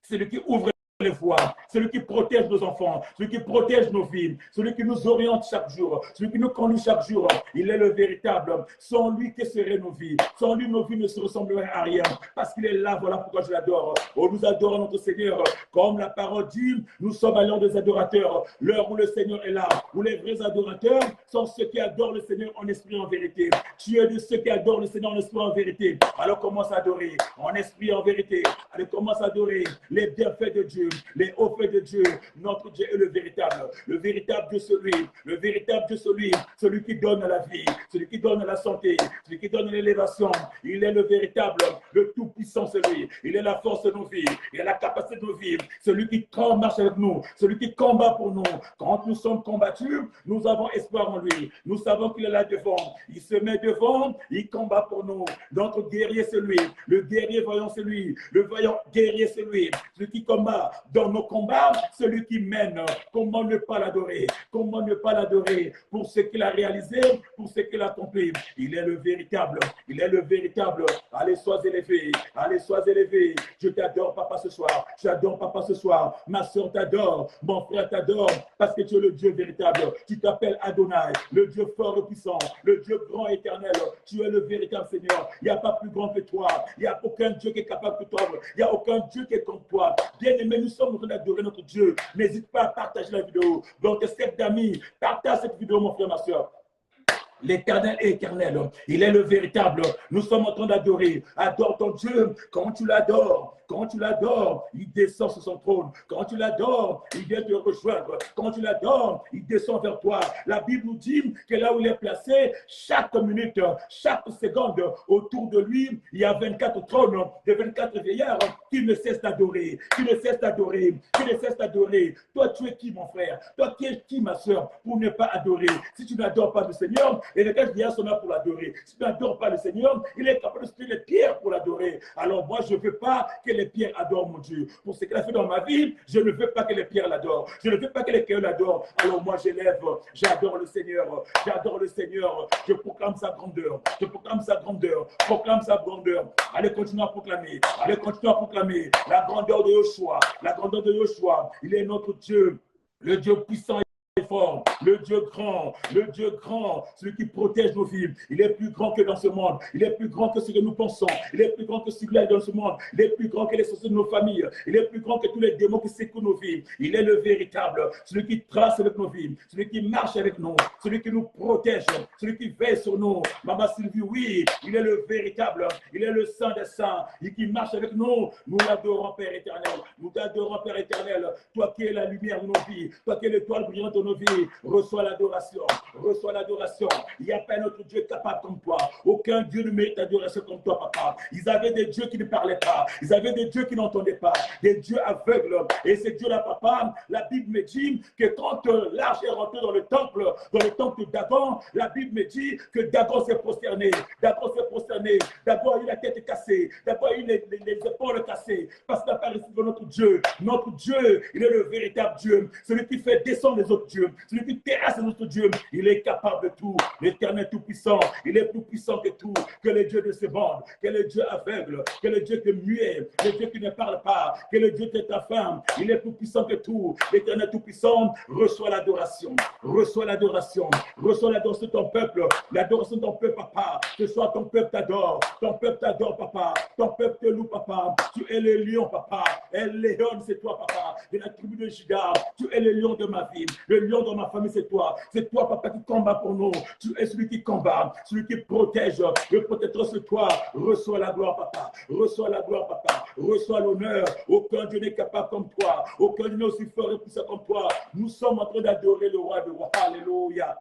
C'est lui qui ouvre les voies, celui qui protège nos enfants, celui qui protège nos vies, celui qui nous oriente chaque jour, celui qui nous conduit chaque jour. Il est le véritable. Sans lui, que seraient nos vies? Sans lui, nos vies ne se ressembleraient à rien. Parce qu'il est là, voilà pourquoi je l'adore. Oh, nous adorons notre Seigneur. Comme la parole dit, nous sommes à l'heure des adorateurs. L'heure où le Seigneur est là. Où les vrais adorateurs sont ceux qui adorent le Seigneur en esprit et en vérité. Tu es de ceux qui adorent le Seigneur en esprit et en vérité. Alors commence à adorer en esprit et en vérité. Allez, commence à adorer les bienfaits de Dieu. Les hauts faits de Dieu. Notre Dieu est le véritable Dieu, le véritable Dieu, celui qui donne la vie, celui qui donne la santé, celui qui donne l'élévation. Il est le véritable, le tout-puissant, celui. Il est la force de nos vies, il est la capacité de nos vies, celui qui marche avec nous, celui qui combat pour nous. Quand nous sommes combattus, nous avons espoir en lui. Nous savons qu'il est là devant. Il se met devant, il combat pour nous. Notre guerrier, c'est lui. Le guerrier voyant, c'est lui. Le voyant guerrier, c'est lui. Celui qui combat dans nos combats, celui qui mène. Comment ne pas l'adorer? Comment ne pas l'adorer pour ce qu'il a réalisé, pour ce qu'il a accompli? Il est le véritable. Il est le véritable. Allez, sois élevé. Allez, sois élevé. Je t'adore, papa, ce soir. J'adore, papa, ce soir. Ma soeur t'adore. Mon frère t'adore. Parce que tu es le Dieu véritable. Tu t'appelles Adonai, le Dieu fort et puissant, le Dieu grand et éternel. Tu es le véritable Seigneur. Il n'y a pas plus grand que toi. Il n'y a aucun Dieu qui est capable de toi. Il n'y a aucun Dieu qui est comme toi. Bien-aimé, nous sommes en train d'adorer notre Dieu. N'hésite pas à partager la vidéo. Donc, cercle d'amis, partage cette vidéo, mon frère, ma soeur. L'Éternel est éternel. Il est le véritable. Nous sommes en train d'adorer. Adore ton Dieu. Quand tu l'adores, il descend sur son trône. Quand tu l'adores, il vient te rejoindre. Quand tu l'adores, il descend vers toi. La Bible nous dit que là où il est placé, chaque minute, chaque seconde, autour de lui, il y a 24 trônes de 24 vieillards qui ne cessent d'adorer, qui ne cessent d'adorer, qui ne cessent d'adorer. Toi, tu es qui, mon frère? Toi, tu es qui, ma soeur, pour ne pas adorer? Si tu n'adores pas le Seigneur, les 24 vieillards sont là pour l'adorer. Si tu n'adores pas le Seigneur, il est capable de jeter les pierres pour l'adorer. Alors moi, je ne veux pas que les pierres adorent mon Dieu. Pour ce qu'il a fait dans ma vie, je ne veux pas que les pierres l'adorent. Je ne veux pas que les cœurs l'adorent. Alors moi, j'élève, j'adore le Seigneur. J'adore le Seigneur. Je proclame sa grandeur. Je proclame sa grandeur. Proclame sa grandeur. Allez, continue à proclamer. Allez, continue à proclamer la grandeur de Yoshua. La grandeur de Yoshua. Il est notre Dieu. Le Dieu puissant fort, le Dieu grand, celui qui protège nos vies. Il est plus grand que dans ce monde. Il est plus grand que ce que nous pensons. Il est plus grand que ce qu'il y a dans ce monde. Il est plus grand que les sociétés de nos familles. Il est plus grand que tous les démons qui secouent nos vies. Il est le véritable, celui qui trace avec nos vies, celui qui marche avec nous, celui qui nous protège, celui qui veille sur nous. Maman Sylvie, oui, il est le véritable. Il est le Saint des saints. Et qui marche avec nous. Nous l'adorons, Père éternel. Nous t'adorons, Père éternel. Toi qui es la lumière de nos vies. Toi qui es l'étoile brillante de nos vies. Reçois l'adoration. Reçois l'adoration. Il n'y a pas un autre Dieu capable comme toi. Aucun Dieu ne mérite l'adoration comme toi, papa. Ils avaient des dieux qui ne parlaient pas. Ils avaient des dieux qui n'entendaient pas. Des dieux aveugles. Et ces dieux-là, papa, la Bible me dit que quand l'arche est rentré dans le temple de Dagon, la Bible me dit que Dagon s'est prosterné. Dagon s'est prosterné. Dagon a eu la tête cassée. Dagon a eu les épaules cassées. Parce qu'il n'a pas reçu de notre Dieu. Notre Dieu, il est le véritable Dieu. Celui qui fait descendre les autres dieux. Dieu, celui qui terrasse notre Dieu, il est capable de tout. L'Éternel tout-puissant, il est plus puissant que tout, que le Dieu de ce monde, que le Dieu aveugle, que le Dieu qui est muet, le Dieu qui ne parle pas, que le Dieu qui est ta femme, il est plus puissant que tout. L'Éternel tout-puissant, reçoit l'adoration, reçoit l'adoration, reçoit l'adoration de ton peuple, l'adoration de ton peuple, papa. Ce soir, ton peuple t'adore, papa, ton peuple te loue, papa. Tu es le lion, papa. El Léon, c'est toi, papa, de la tribu de Juda. Tu es le lion de ma vie, le lion de ma famille, c'est toi. C'est toi, papa, qui combat pour nous. Tu es celui qui combat, celui qui protège. Le protecteur, c'est toi. Reçois la gloire, papa. Reçois la gloire, papa. Reçois l'honneur. Aucun Dieu n'est capable comme toi. Aucun Dieu n'est aussi fort et puissant comme toi. Nous sommes en train d'adorer le roi de roi. Alléluia.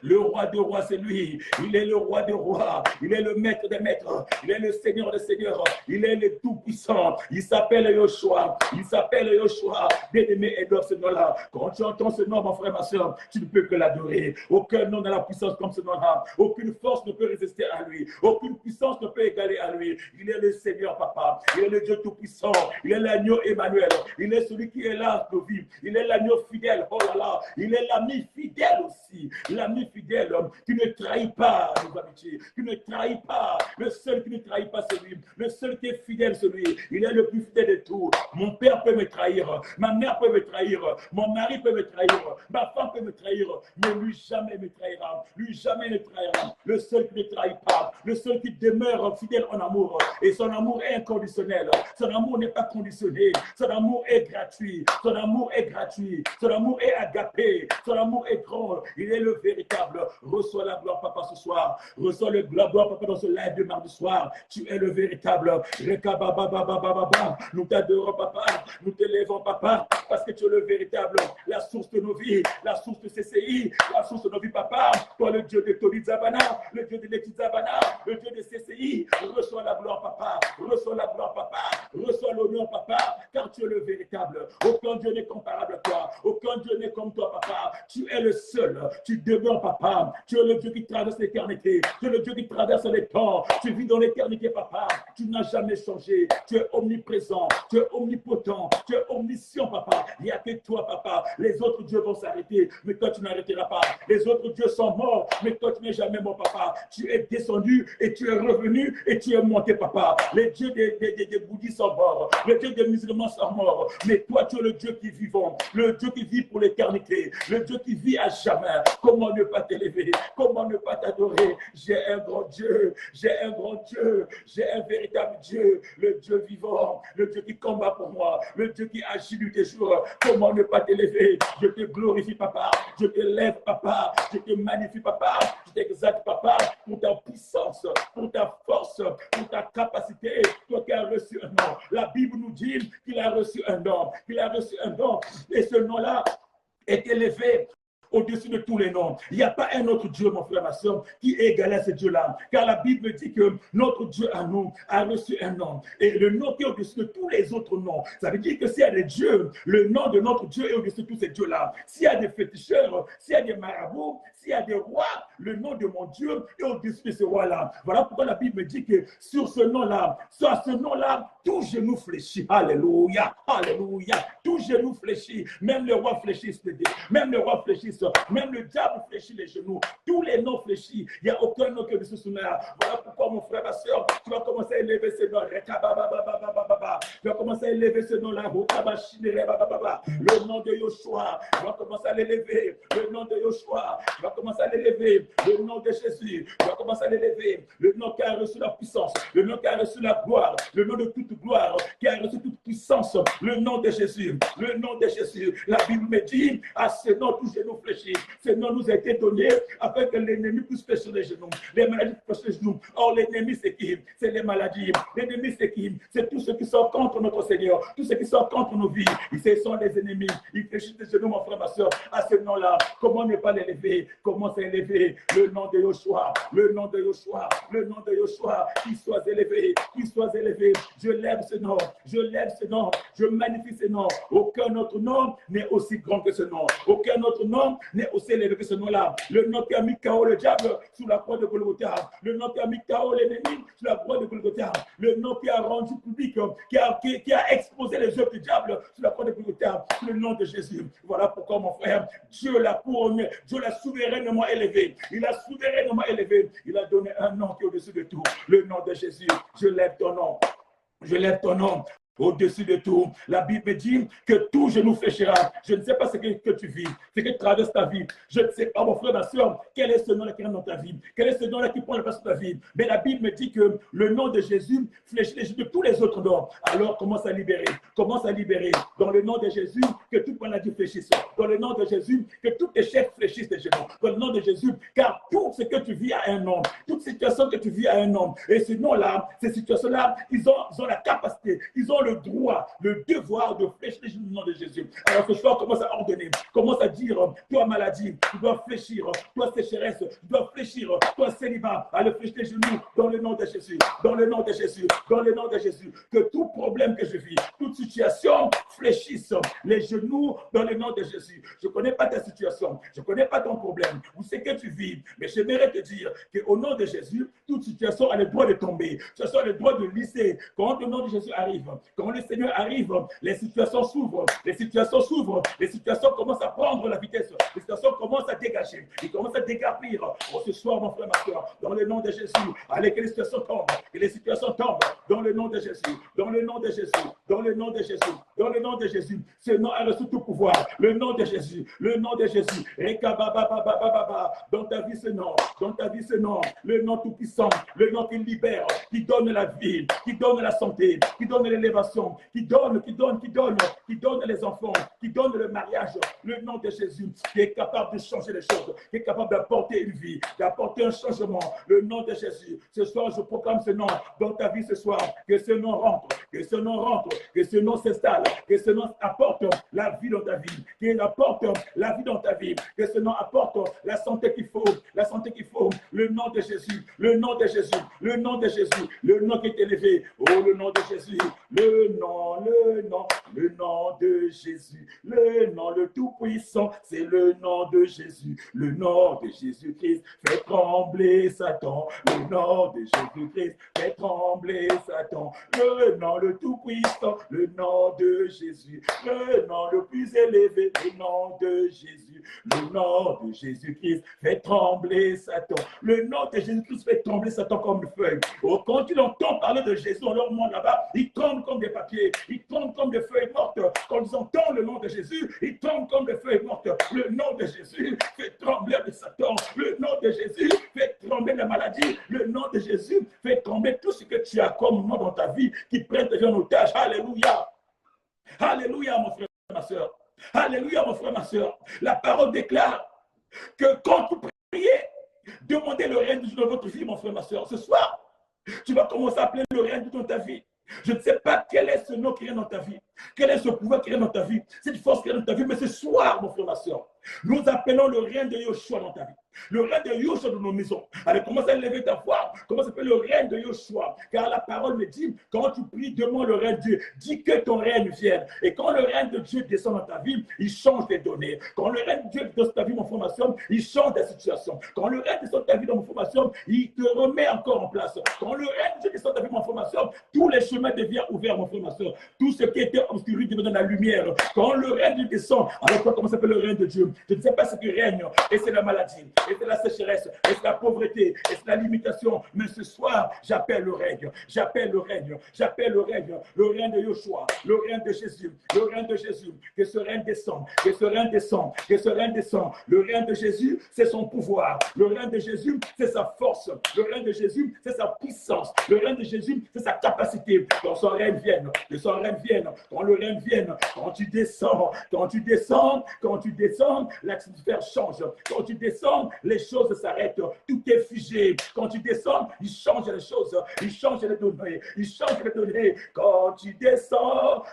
Le roi des rois, c'est lui. Il est le roi des rois. Il est le maître des maîtres. Il est le seigneur des seigneurs. Il est le tout-puissant. Il s'appelle Yoshua. Il s'appelle Yoshua. Bien-aimé, adore ce nom-là. Quand tu entends ce nom, mon frère, ma soeur, tu ne peux que l'adorer. Aucun nom n'a la puissance comme ce nom-là. Aucune force ne peut résister à lui. Aucune puissance ne peut égaler à lui. Il est le Seigneur, papa. Il est le Dieu tout-puissant. Il est l'agneau Emmanuel. Il est celui qui est là, nos vies. Il est l'agneau fidèle. Oh là là. Il est l'ami fidèle aussi. L'ami fidèle, qui ne trahit pas nos amitiés, qui ne trahit pas. Le seul qui ne trahit pas, c'est lui. Le seul qui est fidèle, c'est lui. Il est le plus fidèle de tout. Mon père peut me trahir, ma mère peut me trahir, mon mari peut me trahir, ma femme peut me trahir, mais lui jamais me trahira. Lui jamais ne trahira. Le seul qui ne trahit pas, le seul qui demeure fidèle en amour. Et son amour est inconditionnel. Son amour n'est pas conditionné. Son amour est gratuit. Son amour est gratuit. Son amour est agapé. Son amour est grand. Il est le véritable. Reçois la gloire, papa, ce soir. Reçois la gloire, papa, dans ce live de mardi soir. Tu es le véritable. Nous t'adorons, papa. Nous t'élèvons, papa, parce que tu es le véritable. La source de nos vies, la source de CCI, la source de nos vies, papa. Toi, le Dieu de Tony Zabana, le Dieu de Leti Zabana, le Dieu de CCI. Reçois la gloire, papa. Reçois la gloire, papa. Reçois l'honneur, papa, car tu es le véritable. Aucun Dieu n'est comparable à toi. Aucun Dieu n'est comme toi, papa. Tu es le seul. Tu demeures, papa. Tu es le Dieu qui traverse l'éternité. Tu es le Dieu qui traverse les temps. Tu vis dans l'éternité, papa. Tu n'as jamais changé. Tu es omniprésent. Tu es omnipotent. Tu es omniscient, papa. Il n'y a que toi, papa. Les autres dieux vont s'arrêter, mais toi, tu n'arrêteras pas. Les autres dieux sont morts, mais toi, tu n'es jamais mort, papa. Tu es descendu et tu es revenu et tu es monté, papa. Les dieux des bouddhistes sont morts. Les dieux des musulmans sont morts. Mais toi, tu es le Dieu qui vivant. Le Dieu qui vit pour l'éternité. Le Dieu qui vit à jamais. Comment ne pas t'élever? Comment ne pas t'adorer? J'ai un grand Dieu. J'ai un grand Dieu. J'ai un véritable Dieu. Le Dieu vivant. Le Dieu qui combat pour moi. Le Dieu qui agit du tes jours. Comment ne pas t'élever? Je te glorifie, papa. Je te lève, papa. Je te magnifie, papa. Je t'exalte, papa, pour ta puissance, pour ta force, pour ta capacité. Toi qui as reçu un nom. La Bible nous dit qu'il a reçu un nom. Qu'il a reçu un nom. Et ce nom-là est élevé au-dessus de tous les noms. Il n'y a pas un autre Dieu, mon frère, ma soeur, qui est égal à ce Dieu-là. Car la Bible dit que notre Dieu à nous a reçu un nom. Et le nom qui est au-dessus de tous les autres noms. Ça veut dire que s'il y a des dieux, le nom de notre Dieu est au-dessus de tous ces dieux-là. S'il y a des féticheurs, s'il y a des marabouts, s'il y a des rois, le nom de mon Dieu est au-dessus de ce roi-là. Voilà pourquoi la Bible dit que sur ce nom-là, tout genou fléchit. Alléluia, alléluia. Tout genou fléchit. Même les rois fléchissent. Même les rois fléchissent. Même le diable fléchit les genoux. Tous les noms fléchissent. Il n'y a aucun nom que de ce nom-là. Voilà pourquoi, mon frère, ma soeur, tu vas commencer à élever ce nom. Tu vas commencer à élever ce nom-là. Le nom de Yoshua. Tu vas commencer à l'élever. Le nom de Yoshua. Tu vas commencer à l'élever. Le nom de Jésus. Tu vas commencer à l'élever. Le nom qui a reçu la puissance. Le nom qui a reçu la gloire. Le nom de toute gloire. Qui a reçu toute puissance. Le nom de Jésus. Le nom de Jésus. La Bible me dit, à ce nom, tous genou fléchissent. Ce nom nous a été donné afin que l'ennemi puisse fléchir les genoux. Les maladies fléchissent les genoux. Or, l'ennemi, c'est qui? C'est les maladies. L'ennemi, c'est qui? C'est tous ceux qui sont contre notre Seigneur. Tous ceux qui sont contre nos vies. Ce sont les ennemis. Ils fléchissent les genoux, mon frère, ma soeur, à ce nom-là. Comment ne pas l'élever? Comment s'élever? Le nom de Yoshua. Le nom de Yoshua. Le nom de Yoshua. Qu'il soit élevé. Qu'il soit élevé. Je lève ce nom. Je lève ce nom. Je magnifie ce nom. Aucun autre nom n'est aussi grand que ce nom. Aucun autre nom n'est aussi élevé que ce nom-là. Le nom qui a mis KO le diable sous la croix de Golgotha. Le nom qui a mis KO l'ennemi sous la croix de Golgotha. Le nom qui a rendu public qui a exposé les œuvres du diable sur la croix de Golgotha, sur le nom de Jésus. Voilà pourquoi, mon frère, Dieu l'a couronné, Dieu l'a souverainement élevé. Il a souverainement élevé. Il a donné un nom qui est au-dessus de tout. Le nom de Jésus. Je lève ton nom. Je lève ton nom au-dessus de tout. La Bible dit que tout genou fléchira. Je ne sais pas ce que tu vis, ce que tu traverses ta vie. Je ne sais pas, mon frère, ma soeur, quel est ce nom-là qui rentre dans ta vie. Quel est ce nom-là qui prend la place de ta vie. Mais la Bible me dit que le nom de Jésus fléchit les genoux de tous les autres noms. Alors commence à libérer. Commence à libérer. Dans le nom de Jésus, que toute maladie fléchisse. Dans le nom de Jésus, que tout échec fléchisse tes genoux. Dans le nom de Jésus, car tout ce que tu vis a un nom. Toute situation que tu vis a un nom. Et ce nom-là, ces situations-là, ils ont la capacité, ils ont le droit, le devoir de fléchir les genoux au nom de Jésus. Alors ce soir, commence à ordonner, commence à dire, toi maladie, tu dois fléchir, toi sécheresse, tu dois fléchir, toi célibat, allez fléchir les genoux dans le nom de Jésus, dans le nom de Jésus, dans le nom de Jésus. Que tout problème que je vis, toute situation fléchisse les genoux dans le nom de Jésus. Je ne connais pas ta situation, je ne connais pas ton problème, ou ce que tu vis, mais j'aimerais te dire qu'au nom de Jésus, toute situation a le droit de tomber, situation a le droit de lisser. Quand le nom de Jésus arrive, quand le Seigneur arrive, les situations s'ouvrent, les situations s'ouvrent, les situations commencent à prendre la vitesse, les situations commencent à dégager, ils commencent à dégarpir. Oh, ce soir, mon frère, ma soeur, dans le nom de Jésus, allez, que les situations tombent, que les situations tombent, dans le nom de Jésus, dans le nom de Jésus, dans le nom de Jésus, dans le nom de Jésus. Ce nom a reçu tout pouvoir, le nom de Jésus, le nom de Jésus. Dans ta vie, ce nom, dans ta vie, ce nom, le nom tout-puissant, le nom qui libère, qui donne la vie, qui donne la santé, qui donne l'élévation, qui donne les enfants, qui donne le mariage, le nom de Jésus, qui est capable de changer les choses, qui est capable d'apporter une vie, d'apporter un changement, le nom de Jésus. Ce soir, je proclame ce nom dans ta vie ce soir, que ce nom rentre, que ce nom rentre, que ce nom s'installe, que ce nom apporte la vie dans ta vie, qu'il apporte la vie dans ta vie, que ce nom apporte la santé qu'il faut, le nom de Jésus, le nom de Jésus, le nom de Jésus, le nom qui est élevé, oh le nom de Jésus, le nom de Jésus, le nom le tout-puissant, c'est le nom de Jésus, le nom de Jésus-Christ fait trembler Satan, le nom de Jésus-Christ fait trembler Satan, le nom le tout-puissant, le nom de Jésus, le nom le plus élevé, le nom de Jésus, le nom de Jésus-Christ fait trembler Satan, le nom de Jésus-Christ fait trembler Satan comme une feuille. Oh, quand tu entends parler de Jésus dans leur monde là-bas, ils tremblent comme des papiers, ils tremblent comme des feuilles mortes. Quand ils entendent le nom de Jésus, ils tremblent comme des feuilles mortes. Le nom de Jésus fait trembler de Satan. Le nom de Jésus fait trembler la maladie. Le nom de Jésus fait trembler tout ce que tu as comme nom dans ta vie qui prennent ta vie en otage. Alléluia. Alléluia, mon frère, ma soeur. Alléluia, mon frère, ma soeur. La parole déclare que quand vous priez, demandez le règne de Dieu dans votre vie, mon frère, ma soeur. Ce soir, tu vas commencer à appeler le règne de Dieu dans ta vie. Je ne sais pas quel est ce nom qui est dans ta vie, quel est ce pouvoir qui est dans ta vie, cette force qui est dans ta vie, mais ce soir, mon frère, ma soeur, nous appelons le règne de Yoshua dans ta vie, le règne de Yoshua dans nos maisons. Allez, commence à lever ta voix, commence à appeler le règne de Yoshua, car la parole me dit, quand tu pries, demande le règne de Dieu, dis que ton règne vienne. Et quand le règne de Dieu descend dans ta vie, il change les données. Quand le règne de Dieu descend dans ta vie, mon frère, ma soeur, il change la situation. Quand le règne descend dans ta vie, mon frère, ma soeur, il te remet encore en place. Quand le règne de Dieu descend dans ta vie, mon frère, ma soeur, tous les chemins deviennent ouverts, mon frère, ma soeur. Tout ce qui était obscuré devient la lumière. Quand le règne de Dieu descend, alors comment s'appelle le règne de Dieu? Je ne sais pas ce qui règne, et c'est la maladie, et c'est la sécheresse, et c'est la pauvreté, et c'est la limitation. Mais ce soir, j'appelle le règne, j'appelle le règne, j'appelle le règne de Yoshua, le règne de Jésus, le règne de Jésus. Que ce règne descende, que ce règne descende, que ce règne descende. Le règne de Jésus, c'est son pouvoir. Le règne de Jésus, c'est sa force. Le règne de Jésus, c'est sa puissance. Le règne de Jésus, c'est sa capacité. Quand son règne vienne, que son règne vienne, quand le règne vienne, quand tu descends, l'atmosphère change. Quand tu descends, les choses s'arrêtent. Tout est figé. Quand tu descends, il change les choses. Il change les données. Il change les données. Quand tu descends,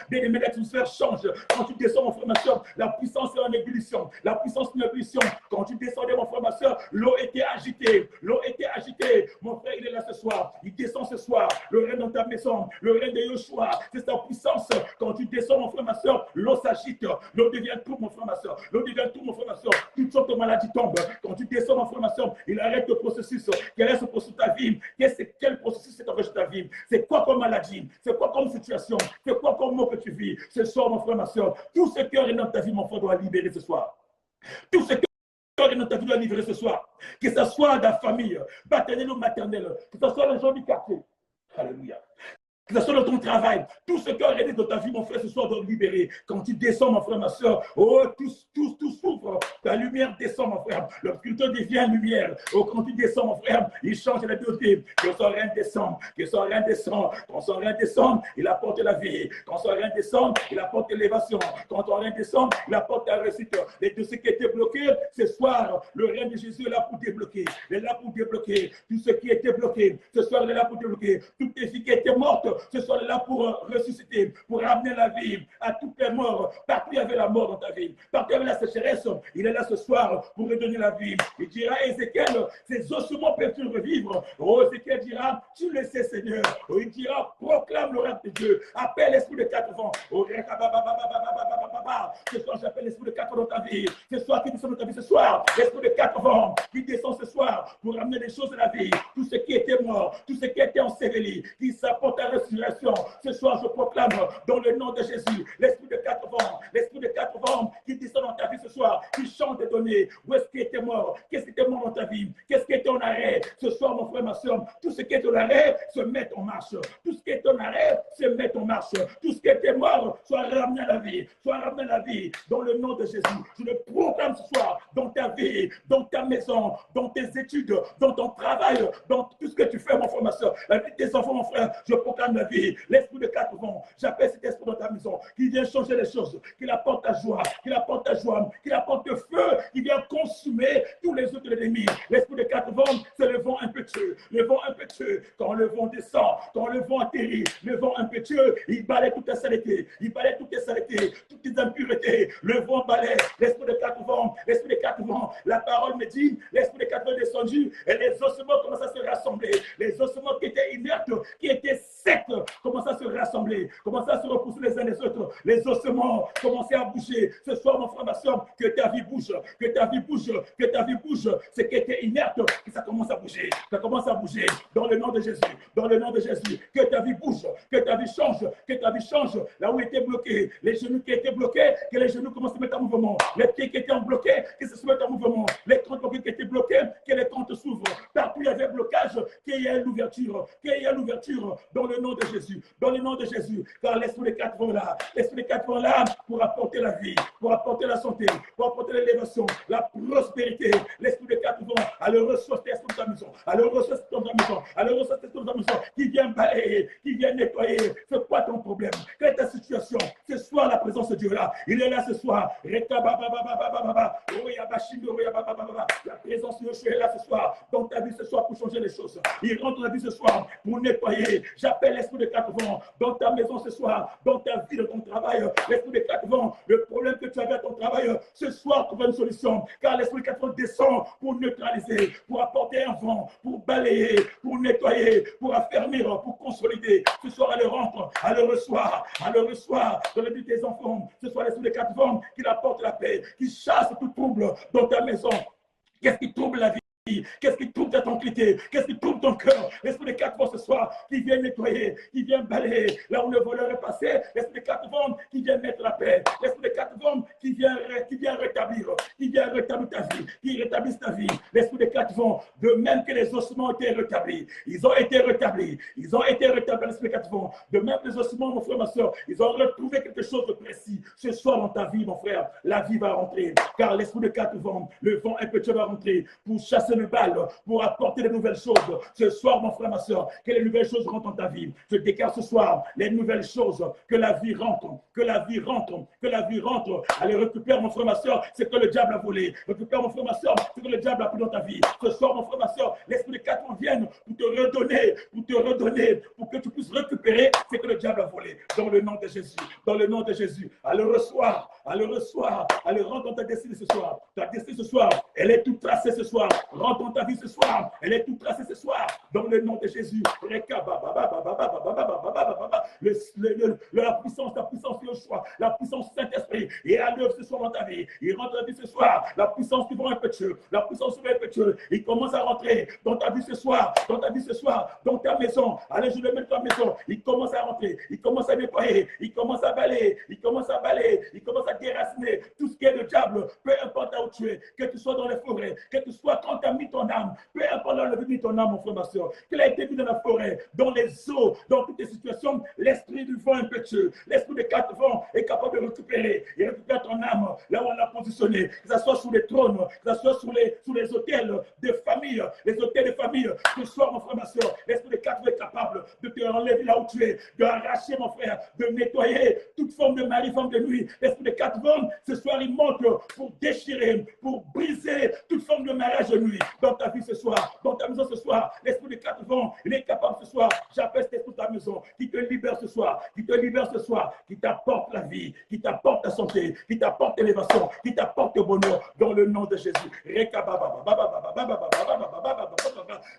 bien-aimé, l'atmosphère change. Quand tu descends, mon frère, ma soeur, la puissance est en ébullition. La puissance est en ébullition. Quand tu descendais, mon frère, ma soeur, l'eau était agitée. L'eau était agitée. Mon frère, il est là ce soir. Il descend ce soir. Le règne dans ta maison. Le règne de Yoshua. C'est sa puissance. Quand tu descends, mon frère, ma soeur, l'eau s'agite. L'eau devient tout, mon frère, ma soeur. L'eau devient tout, mon frère, ma soeur. Toutes sortes de maladies tombent. Quand tu descends, mon frère, ma soeur, il arrête le processus. Quel est ce processus de ta vie? Quel processus est en ta vie? vie? C'est quoi comme maladie? C'est quoi comme situation? C'est quoi comme mot que tu vis? Ce soir, mon frère, ma soeur, tout ce cœur est dans ta vie, mon frère, doit libérer ce soir. Tout ce cœur est dans ta vie doit libérer ce soir. Que ce soit ta famille, paternelle ou maternelle, que ce soit les gens du quartier. Alléluia. Que ce soit dans ton travail, tout ce qui est réuni dans ta vie, mon frère, ce soir doit libérer. Quand tu descends, mon frère, ma soeur, oh, tout souffre. Ta lumière descend, mon frère. L'obscurité devient lumière. Oh, quand tu descends, mon frère, il change la beauté. Que son rein descend, que son rein descend. Quand son rein descend, il apporte la vie. Quand son rein descend, il apporte l'élévation. Quand son rein descend, il apporte la réussite. Et tout ce qui était bloqué, ce soir, le rein de Jésus est là pour débloquer. Il est là pour débloquer. Tout ce qui était bloqué, ce soir, il est là pour débloquer. Toutes les filles qui étaient mortes, ce soir là pour ressusciter, pour ramener la vie à toutes les morts. Partout il y avait la mort dans ta vie, partout il y avait la sécheresse, il est là ce soir pour redonner la vie. Il dira à Ézéchiel, ces ossements peuvent-ils revivre? Oh, Ézéchiel dira, tu le sais Seigneur. Oh, il dira, proclame l'oracle de Dieu, appelle l'esprit de quatre vents. Oh, ce soir j'appelle l'esprit de quatre vents dans ta vie. Ce soir qui descend dans ta vie ce soir, l'esprit de quatre vents qui descend ce soir pour ramener les choses de la vie. Tout ce qui était mort, tout ce qui était enseveli, qui s'apporte à la resurrection. Ce soir, je proclame dans le nom de Jésus, l'esprit de quatre vents qui descend dans ta vie ce soir, qui change des données. Où est-ce qui était mort? Qu'est-ce qui était mort dans ta vie? Qu'est-ce qui était en arrêt? Ce soir, mon frère, ma soeur, tout ce qui est en arrêt se met en marche. Tout ce qui est en arrêt se met en marche. Tout ce qui était mort soit ramené à la vie. Soit ramené à la vie dans le nom de Jésus. Je le proclame ce soir dans ta vie, dans ta maison, dans tes études, dans ton travail, dans tout ce que tu fais, mon frère, ma soeur. La vie de tes enfants, mon frère, je proclame la vie. L'esprit de quatre vents, j'appelle cet esprit dans ta maison, qui vient changer les choses, qui apporte ta joie, qui apporte ta joie, qui apporte le feu, qui vient consumer tous les autres ennemis. L'esprit de quatre vents, c'est le vent impétueux. Le vent impétueux, quand le vent descend, quand le vent atterrit, le vent impétueux, il balaie toute ta saleté, il balaie toutes tes saletés, toutes tes impuretés. Le vent balaie, l'esprit de quatre vents, l'esprit de quatre vents. La parole me dit, l'esprit de quatre vents est descendu, et les ossements commencent à se rassembler. Les ossements qui étaient inertes, qui étaient secs, commencent à se rassembler, commencent à se repousser les uns les autres. Les ossements commencent à bouger. Ce soir, mon frère, ma soeur, que ta vie bouge, que ta vie bouge, que ta vie bouge. Ce qui était inerte, que ça commence à bouger. Ça commence à bouger dans le nom de Jésus. Dans le nom de Jésus. Que ta vie bouge, que ta vie change, que ta vie change. Là où était bloqué, les genoux qui étaient bloqués, que les genoux commencent à se mettre en mouvement. Les pieds qui étaient bloqués, que ça se mette en mouvement. Les comptes bloqués qui étaient bloqués, que les comptes s'ouvrent. Partout il y avait blocage, qu'il y ait l'ouverture, qu'il y ait l'ouverture dans le nom de Jésus. Dans le nom de Jésus, car l'esprit des quatre vents là, l'esprit des quatre vents là, pour apporter la vie, pour apporter la santé, pour apporter l'élévation, la prospérité, l'esprit des quatre vents, à le recevoir cet esprit de ta maison, à le recevoir cet esprit de ta maison, à le recevoir cet esprit de ta maison, qui vient balayer, qui vient nettoyer. C'est quoi ton problème? Quelle est ta situation? Ce soir, la présence de Dieu là, il est là ce soir. La présence de Dieu est là ce soir, dans ta vie ce soir pour changer les choses. Il rentre dans ta vie ce soir pour nettoyer. J'appelle l'esprit de quatre vents dans ta maison ce soir, dans ta vie, dans ton travail. L'esprit de quatre vents, le problème que tu avais à ton travail, ce soir, trouve une solution. Car l'esprit de quatre vents descend pour neutraliser, pour apporter un vent, pour balayer, pour nettoyer, pour affermir, pour consolider. Ce soir, elle rentre, elle le reçoit dans la vie de tes enfants. Ce soir, l'esprit de quatre vents qui apporte la paix, qui chasse tout trouble dans ta maison. Qu'est-ce qui trouble la vie? Qu'est-ce qui trouble ta tranquillité? Qu'est-ce qui trouble ton cœur? L'esprit des quatre vents ce soir qui vient nettoyer, qui vient balayer là où le voleur est passé. L'esprit des quatre vents qui vient mettre la paix. L'esprit des quatre vents qui vient rétablir ta vie, qui rétablisse ta vie. L'esprit des quatre vents, de même que les ossements ont été rétablis. Ils ont été rétablis. L'esprit des quatre vents. De même que les ossements, mon frère, ma soeur, ils ont retrouvé quelque chose de précis. Ce soir dans ta vie, mon frère, la vie va rentrer. Car l'esprit des quatre vents, le vent impétueux va rentrer pour chasser le bal, pour apporter de nouvelles choses. Ce soir, mon frère, ma soeur, que les nouvelles choses rentrent dans ta vie. Je déclare ce soir les nouvelles choses, que la vie rentre, que la vie rentre, que la vie rentre. Allez, récupère, mon frère, ma soeur, c'est que le diable a volé. Récupère, mon frère, ma soeur, c'est que le diable a pris dans ta vie. Ce soir, mon frère, ma soeur, l'esprit de quatre vents vienne pour te redonner, pour que tu puisses récupérer ce que le diable a volé. Dans le nom de Jésus, dans le nom de Jésus. Allez, reçois, allez, rentre dans ta destinée ce soir. Ta destinée ce soir, elle est toute tracée ce soir. Rentre dans ta vie ce soir, elle est toute tracée ce soir, dans le nom de Jésus. la puissance de Yeshua, la puissance du Saint-Esprit, et à l'œuvre ce soir dans ta vie. Il rentre dans ta vie ce soir, la puissance du vent impétueux, la puissance du vent impétueux. Il commence à rentrer dans ta vie ce soir, dans ta vie ce soir, dans ta maison. Allez, je le mets dans ta maison. Il commence à rentrer, il commence à nettoyer, il commence à balayer, il commence à balayer, il commence à déraciner tout ce qui est le diable, peu importe où tu es, que tu sois dans les forêts, que tu sois quand tu as mis ton âme, peu importe là où tu as mis ton âme, mon frère, ma soeur, qu'il a été mis dans la forêt, dans les eaux, dans toutes les situations, l'esprit du vent impétueux, l'esprit des quatre vents est capable de récupérer. Il récupère ton âme là où on l'a positionné, que ce soit sous les trônes, que ce soit sous les hôtels de famille, les hôtels de famille. Ce soir, mon frère, ma soeur, l'esprit des quatre vents est capable de te enlever là où tu es, de arracher, mon frère, de nettoyer toute forme de mari, forme de nuit. L'esprit des quatre vents, ce soir, il monte pour déchirer, pour briser toute forme de mariage de nuit dans ta vie ce soir, dans ta maison ce soir. L'esprit des quatre vents, il est capable ce soir. J'appelle cet esprit de ta maison qui te libère ce soir, qui te libère ce soir, qui t'apporte la vie, qui t'apporte la santé, qui t'apporte l'élévation, qui t'apporte le bonheur dans le nom de Jésus.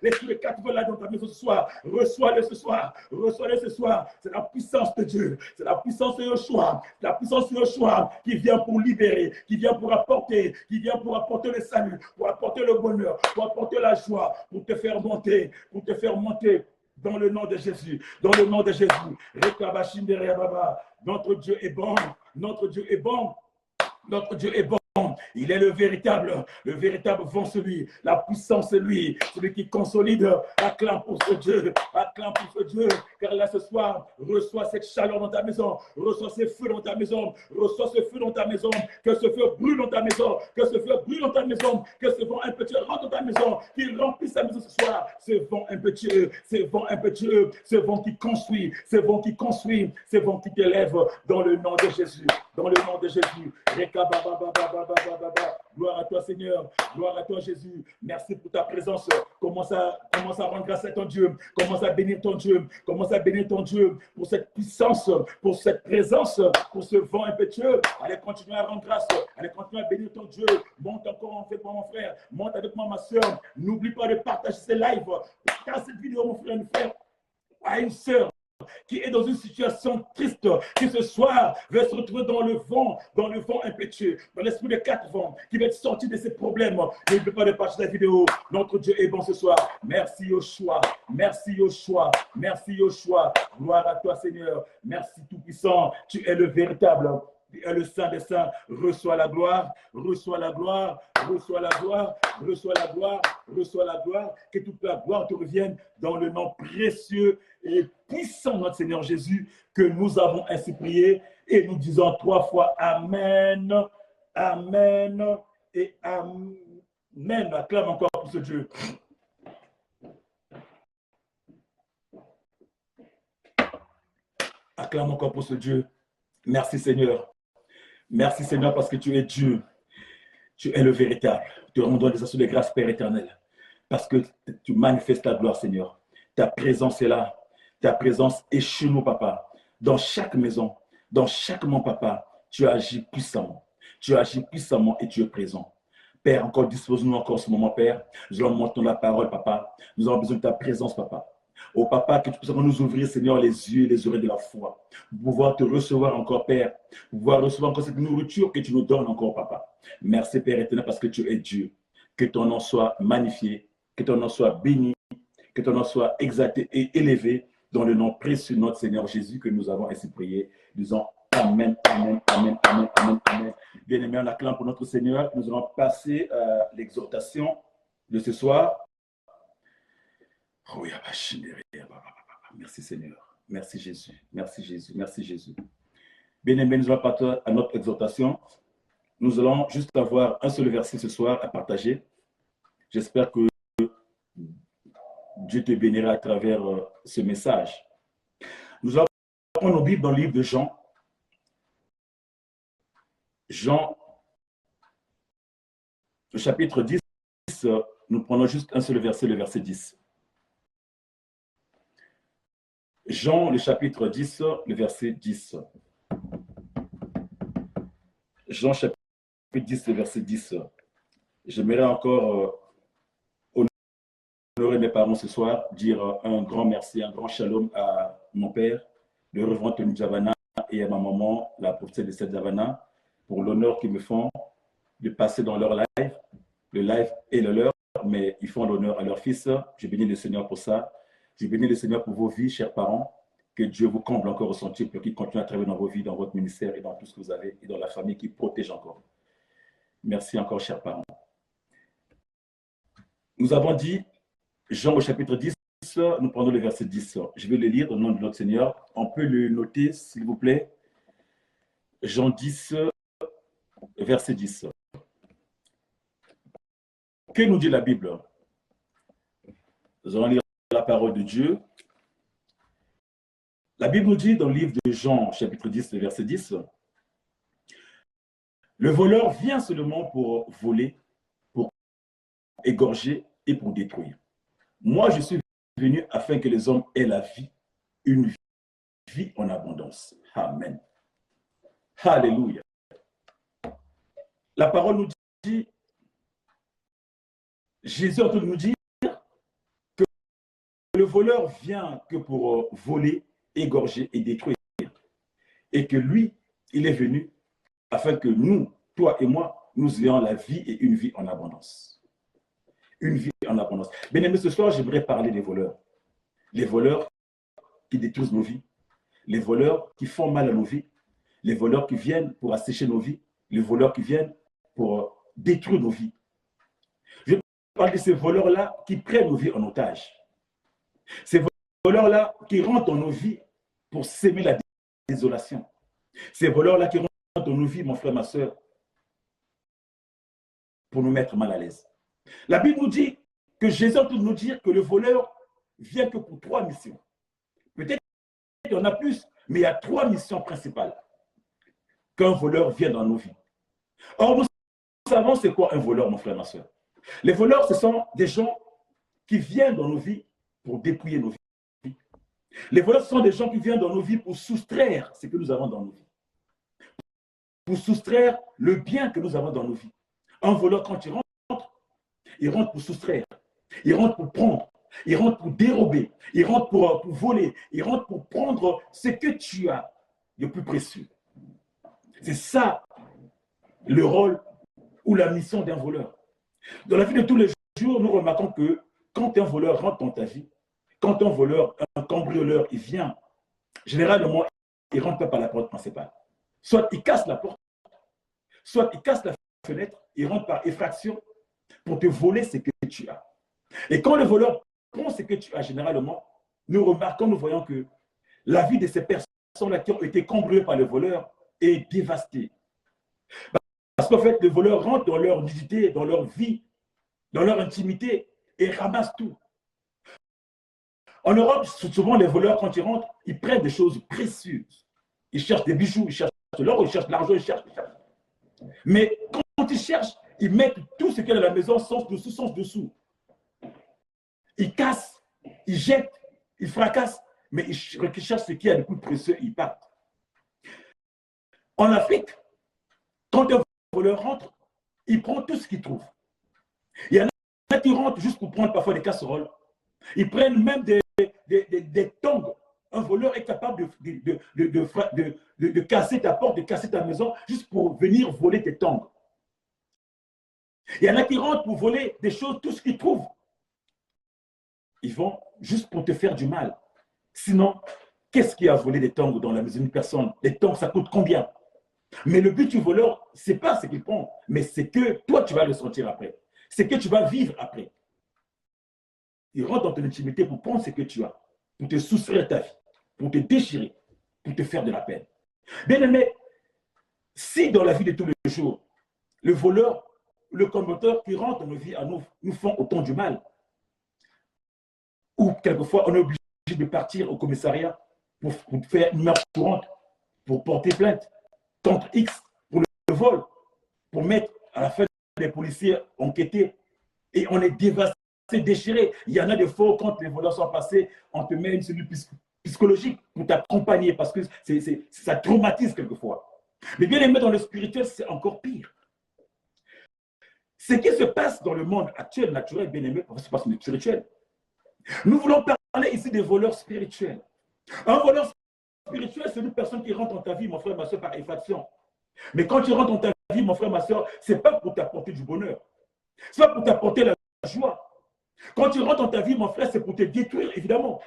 L'esprit des quatre vents là dans ta maison ce soir, reçois-le ce soir, reçois-le ce soir. C'est la puissance de Dieu, c'est la puissance de Yeshua, la puissance de Yeshua qui vient pour libérer, qui vient pour apporter, qui vient pour apporter le salut, pour apporter le bonheur, pour apporter la joie, pour te faire monter, dans le nom de Jésus, dans le nom de Jésus. Notre Dieu est bon, notre Dieu est bon, notre Dieu est bon. Il est le véritable vent, celui, la puissance, celui qui consolide. Acclame pour ce Dieu, car là ce soir, reçois cette chaleur dans ta maison, reçois ce feu dans ta maison, reçois ce feu dans ta maison, que ce feu brûle dans ta maison, que ce feu brûle dans ta maison, que ce vent impétueux rentre dans ta maison, qu'il remplisse ta maison ce soir, ce vent impétueux, ce vent qui construit, ce vent qui t'élève dans le nom de Jésus, dans le nom de Jésus. Gloire à toi, Seigneur. Gloire à toi, Jésus. Merci pour ta présence. Commence à rendre grâce à ton Dieu. Commence à bénir ton Dieu. Commence à bénir ton Dieu pour cette puissance, pour cette présence, pour ce vent impétueux. Allez, continuer à rendre grâce. Allez, continuer à bénir ton Dieu. Monte encore avec moi, mon frère. Monte avec moi, ma soeur. N'oublie pas de partager ces lives. Partage cette vidéo, mon frère, une frère, à une soeur qui est dans une situation triste, qui ce soir veut se retrouver dans le vent impétueux, dans l'esprit des quatre vents, qui veut être sorti de ses problèmes. N'oublie pas de partager la vidéo. Notre Dieu est bon ce soir. Merci Yeshua, merci Yeshua, merci Yeshua. Gloire à toi, Seigneur. Merci Tout-Puissant. Tu es le véritable. Tu es le Saint des Saints. Reçois la gloire, reçois la gloire, reçois la gloire, reçois la gloire, reçois la gloire. Que toute la gloire te revienne dans le nom précieux et puissant de notre Seigneur Jésus, que nous avons ainsi prié, et nous disons 3 fois Amen, Amen et Amen. Acclame encore pour ce Dieu. Acclame encore pour ce Dieu. Merci Seigneur. Merci Seigneur parce que tu es Dieu. Tu es le véritable. Te rendons des actions de grâce, Père éternel, parce que tu manifestes ta gloire, Seigneur. Ta présence est là. Ta présence est chez nous, Papa. Dans chaque maison, dans chaque monde, Papa, tu agis puissamment. Tu agis puissamment et tu es présent. Père, encore dispose-nous encore ce moment, Père. Nous allons monter la parole, Papa. Nous avons besoin de ta présence, Papa. Oh, Papa, que tu puisses nous ouvrir, Seigneur, les yeux et les oreilles de la foi. Pour pouvoir te recevoir encore, Père. Pour pouvoir recevoir encore cette nourriture que tu nous donnes encore, Papa. Merci, Père éternel, parce que tu es Dieu. Que ton nom soit magnifié, que ton nom soit béni, que ton nom soit exalté et élevé dans le nom précieux de notre Seigneur Jésus que nous avons ainsi prié. Disons Amen, Amen, Amen, Amen, Amen, Amen. Bien-aimés, on acclame pour notre Seigneur. Nous allons passer à l'exhortation de ce soir. Merci Seigneur. Merci Jésus. Merci Jésus. Merci Jésus. Bien-aimés, nous allons passer à notre exhortation. Nous allons juste avoir un seul verset ce soir à partager. J'espère que Dieu te bénira à travers ce message. Nous allons prendre nos Bibles dans le livre de Jean. Jean, le chapitre 10, nous prenons juste un seul verset, le verset 10. Jean, le chapitre 10, le verset 10. Jean, chapitre 10, le verset 10. J'aimerais encore honorer mes parents ce soir, dire un grand merci, un grand shalom à mon père, le reverend Tony Javana et à ma maman, la prophétesse de cette Javana, pour l'honneur qu'ils me font de passer dans leur live. Le live est le leur, mais ils font l'honneur à leur fils. Je bénis le Seigneur pour ça. Je bénis le Seigneur pour vos vies, chers parents. Que Dieu vous comble encore au sentier pour qu'il continue à travailler dans vos vies, dans votre ministère et dans tout ce que vous avez et dans la famille qui protège encore. Merci encore, chers parents. Nous avons dit, Jean au chapitre 10, nous prenons le verset 10. Je vais le lire au nom de notre Seigneur. On peut le noter, s'il vous plaît. Jean 10, verset 10. Que nous dit la Bible? Nous allons lire la parole de Dieu. La Bible nous dit dans le livre de Jean, chapitre 10, verset 10, le voleur vient seulement pour voler, pour égorger et pour détruire. Moi, je suis venu afin que les hommes aient la vie, une vie en abondance. Amen. Alléluia. La parole nous dit, Jésus est en train de nous dire que le voleur vient que pour voler, égorger et détruire. Et que lui, il est venu afin que nous, toi et moi, nous ayons la vie et une vie en abondance. Une vie en abondance. Bien aimé, ce soir, j'aimerais parler des voleurs. Les voleurs qui détruisent nos vies. Les voleurs qui font mal à nos vies. Les voleurs qui viennent pour assécher nos vies. Les voleurs qui viennent pour détruire nos vies. Je parle de ces voleurs-là qui prennent nos vies en otage. Ces voleurs-là qui rentrent dans nos vies pour s'aimer la désolation. Ces voleurs-là qui rentrent dans nos vies, mon frère, ma soeur, pour nous mettre mal à l'aise. La Bible nous dit que Jésus est en train de nous dire que le voleur vient que pour 3 missions. Peut-être qu'il y en a plus, mais il y a 3 missions principales qu'un voleur vient dans nos vies. Or, nous savons c'est quoi un voleur, mon frère, ma soeur. Les voleurs, ce sont des gens qui viennent dans nos vies pour dépouiller nos vies. Les voleurs, ce sont des gens qui viennent dans nos vies pour soustraire ce que nous avons dans nos vies. Pour soustraire le bien que nous avons dans nos vies. Un voleur, quand il rentre pour soustraire. Il rentre pour prendre. Il rentre pour dérober. Il rentre pour voler. Il rentre pour prendre ce que tu as de plus précieux. C'est ça le rôle ou la mission d'un voleur. Dans la vie de tous les jours, nous remarquons que quand un voleur rentre dans ta vie, quand un voleur, un cambrioleur, il vient, généralement, il ne rentre pas par la porte principale. Soit il casse la porte, soit il casse la fenêtre, il rentre par effraction pour te voler ce que tu as. Et quand le voleur prend ce que tu as, généralement, nous remarquons, nous voyons que la vie de ces personnes-là qui ont été cambriolées par le voleur est dévastée. Parce qu'en fait, le voleur rentre dans leur nudité, dans leur vie, dans leur intimité et ramasse tout. En Europe, souvent, les voleurs, quand ils rentrent, ils prennent des choses précieuses. Ils cherchent des bijoux, ils cherchent l'or, ils cherchent l'argent, ils cherchent. Mais quand ils cherchent, ils mettent tout ce qu'il y a dans la maison, sens dessous. Ils cassent, ils jettent, ils fracassent, mais ils cherchent ce qu'il y a de plus précieux, ils partent. En Afrique, quand un voleur rentre, il prend tout ce qu'il trouve. Il y en a qui rentrent juste pour prendre parfois des casseroles. Ils prennent même des tongs. Un voleur est capable de casser ta porte, de casser ta maison, juste pour venir voler tes tongs. Il y en a qui rentrent pour voler des choses, tout ce qu'ils trouvent. Ils vont juste pour te faire du mal. Sinon, qu'est-ce qui a volé des tongs dans la maison d'une personne? Les tongs, ça coûte combien? Mais le but du voleur, ce n'est pas ce qu'il prend, mais c'est que toi, tu vas le sentir après. C'est que tu vas vivre après. Il rentre dans ton intimité pour prendre ce que tu as, pour te soustraire ta vie, pour te déchirer, pour te faire de la peine. Bien aimé, si dans la vie de tous les jours, le voleur, le combatteur qui rentre dans nos vies à nous font autant du mal, ou quelquefois on est obligé de partir au commissariat pour faire une marche courante, pour porter plainte contre X pour le vol, pour mettre à la fin des policiers enquêter, et on est dévasté, déchiré. Il y en a des fois quand les voleurs sont passés, on te met une cellule psychologique pour t'accompagner parce que ça traumatise quelquefois. Mais bien aimé, dans le spirituel, c'est encore pire. Ce qui se passe dans le monde actuel, naturel, bien aimé, ça se passe dans le spirituel. Nous voulons parler ici des voleurs spirituels. Un voleur spirituel, c'est une personne qui rentre dans ta vie, mon frère, ma soeur, par effraction. Mais quand tu rentres dans ta vie, mon frère, ma soeur, ce n'est pas pour t'apporter du bonheur. Ce n'est pas pour t'apporter la joie. Quand tu rentres dans ta vie, mon frère, c'est pour te détruire, évidemment.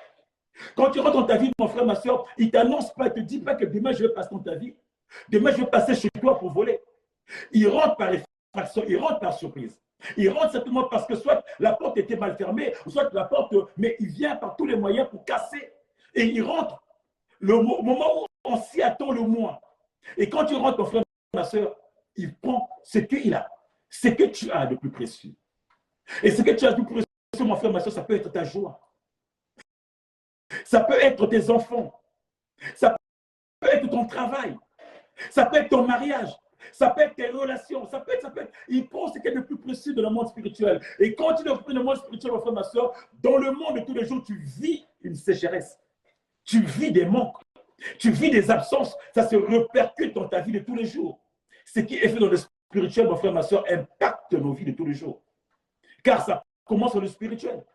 Quand tu rentres dans ta vie, mon frère, ma soeur, il ne t'annonce pas, il ne te dit pas que demain, je vais passer dans ta vie. Demain, je vais passer chez toi pour voler. Il rentre par effraction, il rentre par surprise. Il rentre simplement parce que soit la porte était mal fermée, ou soit la porte, mais il vient par tous les moyens pour casser. Et il rentre le moment où on s'y attend le moins. Et quand tu rentres, mon frère, ma soeur, il prend ce qu'il a, ce que tu as de plus précieux. Et ce que tu as de plus précieux, mon frère, ma soeur, ça peut être ta joie. Ça peut être tes enfants. Ça peut être ton travail. Ça peut être ton mariage. Ça peut être tes relations. Ça peut être. Il prend ce qui est le plus précieux de le monde spirituel. Et quand tu le prends dans le monde spirituel, mon frère, ma soeur, dans le monde de tous les jours, tu vis une sécheresse. Tu vis des manques. Tu vis des absences. Ça se répercute dans ta vie de tous les jours. Ce qui est fait dans le spirituel, mon frère, ma soeur, impacte nos vies de tous les jours. Car ça commence dans le spirituel.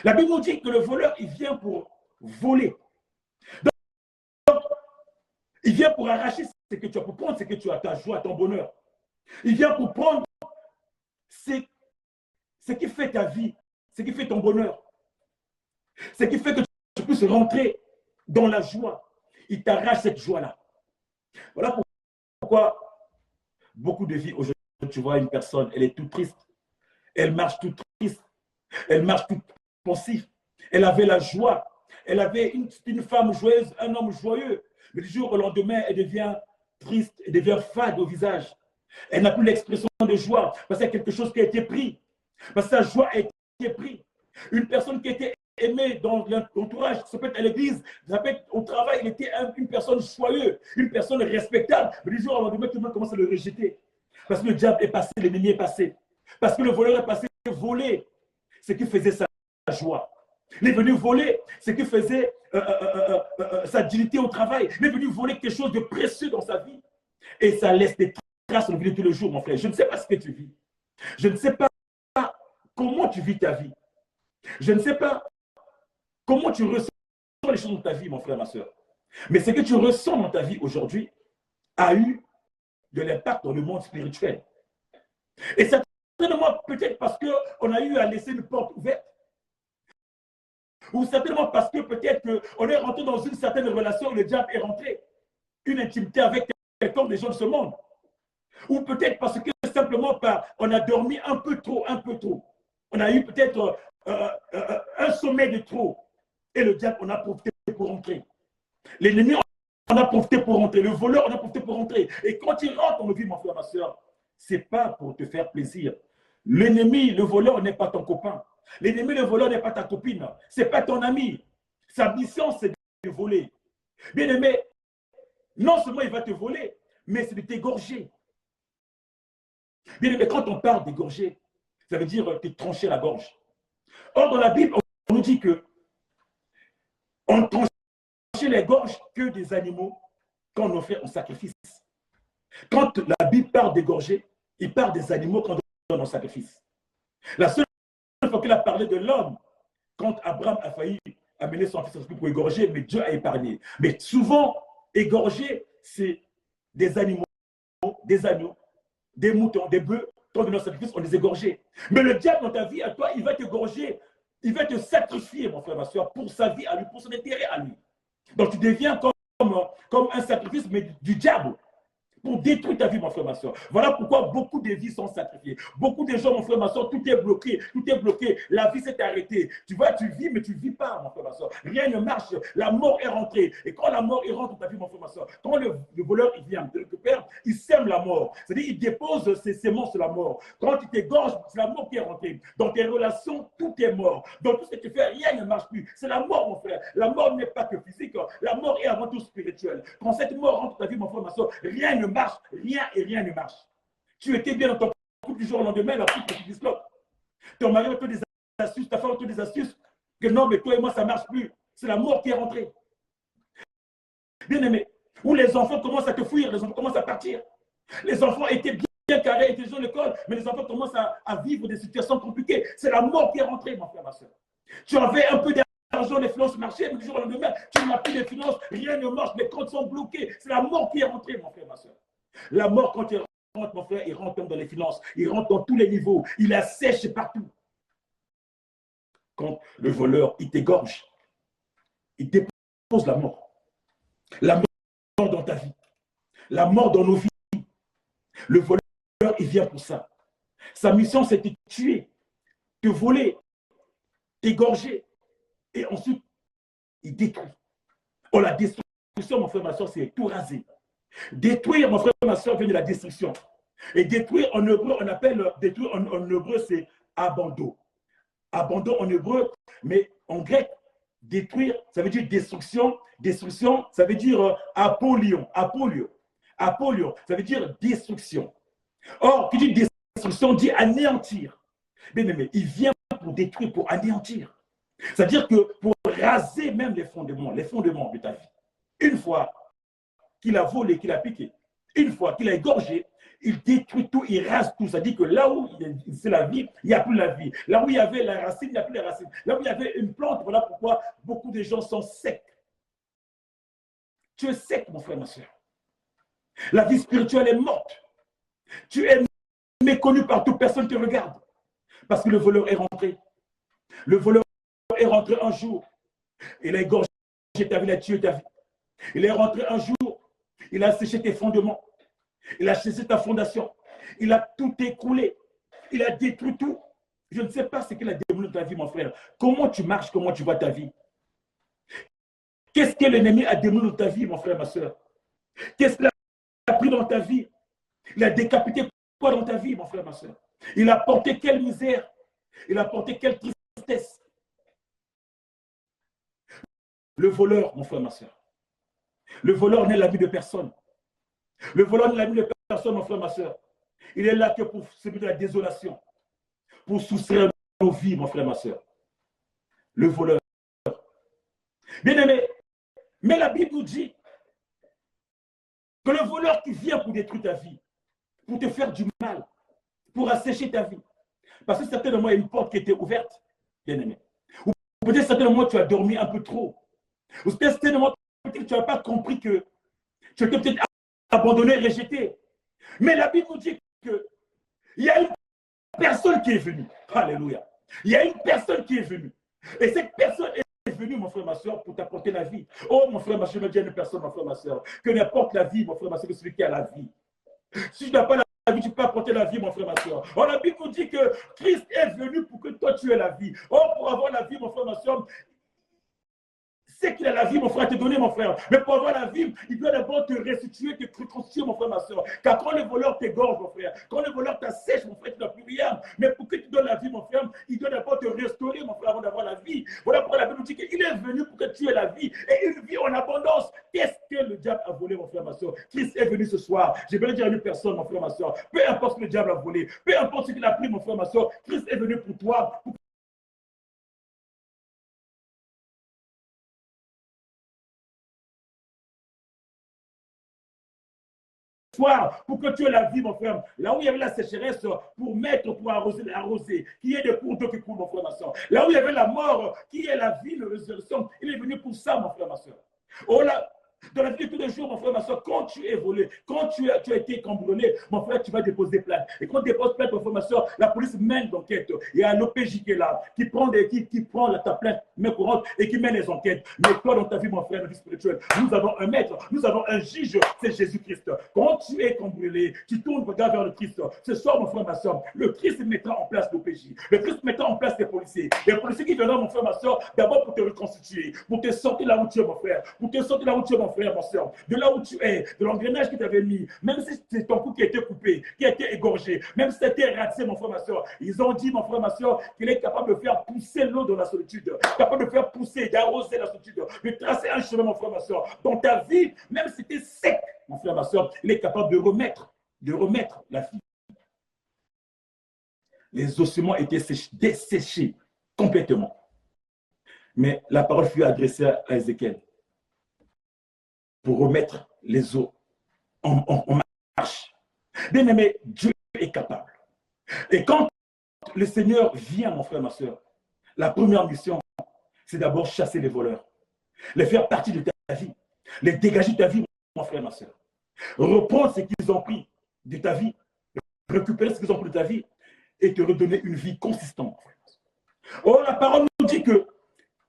La Bible nous dit que le voleur, il vient pour voler. Donc, il vient pour arracher ce que tu as, pour prendre ce que tu as, ta joie, ton bonheur. Il vient pour prendre ce qui fait ta vie, ce qui fait ton bonheur. Ce qui fait que tu puisses rentrer dans la joie. Il t'arrache cette joie-là. Voilà pourquoi beaucoup de vies aujourd'hui, tu vois une personne, elle est toute triste. Elle marche toute triste. Elle marche toute pensive. Elle avait la joie. Elle avait une femme joyeuse, un homme joyeux. Mais du jour au lendemain, elle devient triste, elle devient fade au visage. Elle n'a plus l'expression de joie parce qu'il y a quelque chose qui a été pris. Parce que sa joie a été prise. Une personne qui était aimée dans l'entourage, ça peut être à l'église, ça peut être au travail, il était une personne joyeuse, une personne respectable. Mais du jour au lendemain, tout le monde commence à le rejeter. Parce que le diable est passé, l'ennemi est passé. Parce que le voleur est passé voler ce qui faisait sa joie. Il est venu voler ce qui faisait sa dignité au travail. Il est venu voler quelque chose de précieux dans sa vie. Et ça laisse des traces dans la vie de tous les jours, mon frère. Je ne sais pas ce que tu vis. Je ne sais pas comment tu vis ta vie. Je ne sais pas comment tu ressens les choses dans ta vie, mon frère, ma soeur. Mais ce que tu ressens dans ta vie aujourd'hui a eu de l'impact dans le monde spirituel. Et certainement, peut-être parce qu'on a eu à laisser une porte ouverte. Ou certainement parce que peut-être qu'on est rentré dans une certaine relation où le diable est rentré. Une intimité avec quelqu'un des gens de ce monde. Ou peut-être parce que simplement on a dormi un peu trop. On a eu peut-être un sommeil de trop. Et le diable, on a profité pour rentrer. L'ennemi, on a profité pour rentrer. Le voleur, on a profité pour rentrer. Et quand il rentre dans nos vies, mon frère, ma soeur, ce n'est pas pour te faire plaisir. L'ennemi, le voleur n'est pas ton copain. L'ennemi, le voleur n'est pas ta copine. Ce n'est pas ton ami. Sa mission, c'est de voler. Bien aimé, non seulement il va te voler, mais c'est de t'égorger. Bien aimé, quand on parle d'égorger, ça veut dire te trancher la gorge. Or, dans la Bible, on nous dit que on ne tranchait les gorges que des animaux qu'on offrait en sacrifice. Quand la Bible parle d'égorger, il parle des animaux qu'on donne en sacrifice. La seule fois qu'il a parlé de l'homme, quand Abraham a failli amener son fils pour égorger, mais Dieu a épargné. Mais souvent, égorger, c'est des animaux, des agneaux, des moutons, des bœufs. Quand on donne un sacrifice, on les égorgeait. Mais le diable dans ta vie, à toi, il va t'égorger. Il va te sacrifier, mon frère, ma soeur, pour sa vie à lui, pour son intérêt à lui. Donc tu deviens comme un sacrifice, mais du diable. Pour détruire ta vie, mon frère, ma soeur. Voilà pourquoi beaucoup de vies sont sacrifiées. Beaucoup de gens, mon frère, ma soeur, tout est bloqué. Tout est bloqué. La vie s'est arrêtée. Tu vois, tu vis, mais tu ne vis pas, mon frère, ma soeur. Rien ne marche. La mort est rentrée. Et quand la mort est rentrée dans ta vie, mon frère, ma soeur, quand le voleur il vient te récupérer, il sème la mort. C'est-à-dire, il dépose ses semences sur la mort. Quand tu t'égorges, c'est la mort qui est rentrée. Dans tes relations, tout est mort. Dans tout ce que tu fais, rien ne marche plus. C'est la mort, mon frère. La mort n'est pas que physique. La mort est avant tout spirituelle. Quand cette mort rentre dans ta vie, mon frère, ma soeur, rien ne marche. Rien et rien ne marche. Tu étais bien dans ton couple du jour au lendemain, la couple qui disloque. Ton mari a toutes des astuces, ta femme a toutes des astuces. Que non, mais toi et moi, ça ne marche plus. C'est la mort qui est rentrée. Bien aimé. Où les enfants commencent à te fuir, les enfants commencent à partir. Les enfants étaient bien carrés, étaient dans l'école, mais les enfants commencent à vivre des situations compliquées. C'est la mort qui est rentrée, mon frère, ma soeur. Tu avais un peu l'argent, les finances marchaient, mais du jour au lendemain, tu n'as plus de finances, rien ne marche, les comptes sont bloqués. C'est la mort qui est rentrée, mon frère, ma soeur. La mort, quand il rentre, mon frère, il rentre même dans les finances, il rentre dans tous les niveaux, il assèche partout. Quand le voleur, il t'égorge, il dépose la mort. La mort dans ta vie, la mort dans nos vies. Le voleur, il vient pour ça. Sa mission, c'est de te tuer, te voler, t'égorger. Et ensuite, il détruit. Oh, la destruction, mon frère, ma soeur, c'est tout raser. Détruire, mon frère, ma soeur, vient de la destruction. Et détruire, en hébreu, on appelle, détruire, en hébreu, c'est abandon. Abandon en hébreu, mais en grec, détruire, ça veut dire destruction. Destruction, ça veut dire apolion. Apolion. Apolion, ça veut dire destruction. Or, qui dit destruction, dit anéantir. Mais il vient pour détruire, pour anéantir. C'est-à-dire que pour raser même les fondements de ta vie. Une fois qu'il a volé, qu'il a piqué, une fois qu'il a égorgé, il détruit tout, il rase tout. Ça dit que là où c'est la vie, il n'y a plus la vie. Là où il y avait la racine, il n'y a plus la racine. Là où il y avait une plante, voilà pourquoi beaucoup de gens sont secs. Tu es sec, mon frère, ma soeur. La vie spirituelle est morte. Tu es méconnu par toute personne qui te regarde. Parce que le voleur est rentré. Le voleur est rentré un jour. Il a égorgé ta vie, il a tué ta vie. Il est rentré un jour. Il a séché tes fondements. Il a séché ta fondation. Il a tout écroulé. Il a détruit tout. Je ne sais pas ce qu'il a démoli dans ta vie, mon frère. Comment tu marches, comment tu vois ta vie? Qu'est-ce que l'ennemi a démoli dans ta vie, mon frère, ma soeur? Qu'est-ce qu'il a pris dans ta vie? Il a décapité quoi dans ta vie, mon frère, ma soeur? Il a porté quelle misère? Il a porté quelle tristesse? Le voleur, mon frère, ma soeur. Le voleur n'est l'ami de personne. Le voleur n'est l'ami de personne, mon frère, ma soeur. Il est là que pour semer de la désolation, pour soustraire nos vies, mon frère, ma soeur. Le voleur. Bien aimé, mais la Bible nous dit que le voleur qui vient pour détruire ta vie, pour te faire du mal, pour assécher ta vie. Parce que certainement, il y a une porte qui était ouverte, bien aimé. Ou peut-être certainement, tu as dormi un peu trop. Ou peut-être certainement, tu n'as pas compris que tu étais peut-être abandonné, rejeté. Mais la Bible nous dit qu'il y a une personne qui est venue. Alléluia. Il y a une personne qui est venue. Et cette personne est venue, mon frère, ma soeur, pour t'apporter la vie. Oh, mon frère, ma soeur, je me dis à une personne, mon frère, ma soeur, que n'importe la vie, mon frère, ma soeur, que celui qui a la vie. Si tu n'as pas la vie, tu peux apporter la vie, mon frère, ma soeur. Oh, la Bible nous dit que Christ est venu pour que toi, tu aies la vie. Oh, pour avoir la vie, mon frère, ma soeur, c'est qu'il a la vie, mon frère, à te donner, mon frère. Mais pour avoir la vie, il doit d'abord te restituer, te reconstituer, mon frère, ma soeur. Car quand le voleur t'égorge, mon frère, quand le voleur t'assèche, mon frère, tu n'as plus rien. Mais pour que tu donnes la vie, mon frère, il doit d'abord te restaurer, mon frère, avant d'avoir la vie. Voilà pourquoi la Bible nous dit qu'il est venu pour que tu aies la vie et une vie en abondance. Qu'est-ce que le diable a volé, mon frère, ma soeur? Christ est venu ce soir. Je vais le dire à une personne, mon frère, ma soeur. Peu importe ce que le diable a volé, peu importe ce qu'il a pris, mon frère, ma soeur, Christ est venu pour toi, pour que tu aies la vie, mon frère. Là où il y avait la sécheresse, pour arroser, qu'il y ait des cours d'eau qui coulent, mon frère, ma soeur. Là où il y avait la mort, qui est la vie, la résurrection, il est venu pour ça, mon frère, ma soeur. Oh là, dans la vie de tous les jours, mon frère, ma soeur, quand tu es volé, quand tu as été cambriolé, mon frère, tu vas déposer plainte. Et quand tu déposes plainte, mon frère, ma soeur, la police mène l'enquête. Il y a un OPJ qui est là, qui prend ta plainte, main courante, et qui mène les enquêtes. Mais toi, dans ta vie, mon frère, dans la vie spirituelle, nous avons un maître, nous avons un juge, c'est Jésus-Christ. Quand tu es cambriolé, tu tournes, regarde vers le Christ. Ce soir, mon frère, ma soeur, le Christ mettra en place l'OPJ. Le Christ mettra en place les policiers. Les policiers qui viendront, mon frère, ma soeur, d'abord pour te reconstituer, pour te sortir là où tu es, mon frère, pour te sortir là où tu es, mon frère, ma soeur, de là où tu es, de l'engrenage qui t'avait mis, même si c'est ton cou qui a été coupé, qui a été égorgé, même si c'était ratissé, mon frère, ma soeur, ils ont dit, mon frère, ma soeur, qu'il est capable de faire pousser l'eau dans la solitude, capable de faire pousser, d'arroser la solitude, de tracer un chemin, mon frère, ma soeur. Dans ta vie, même si c'était sec, mon frère, ma soeur, il est capable de remettre la vie. Les ossements étaient desséchés complètement. Mais la parole fut adressée à Ézéchiel pour remettre les eaux en marche. Bien aimé, Dieu est capable. Et quand le Seigneur vient, mon frère, ma soeur, la première mission, c'est d'abord chasser les voleurs, les faire partie de ta vie, les dégager de ta vie, mon frère, ma soeur. Reprendre ce qu'ils ont pris de ta vie, récupérer ce qu'ils ont pris de ta vie et te redonner une vie consistante. Oh, la parole nous dit que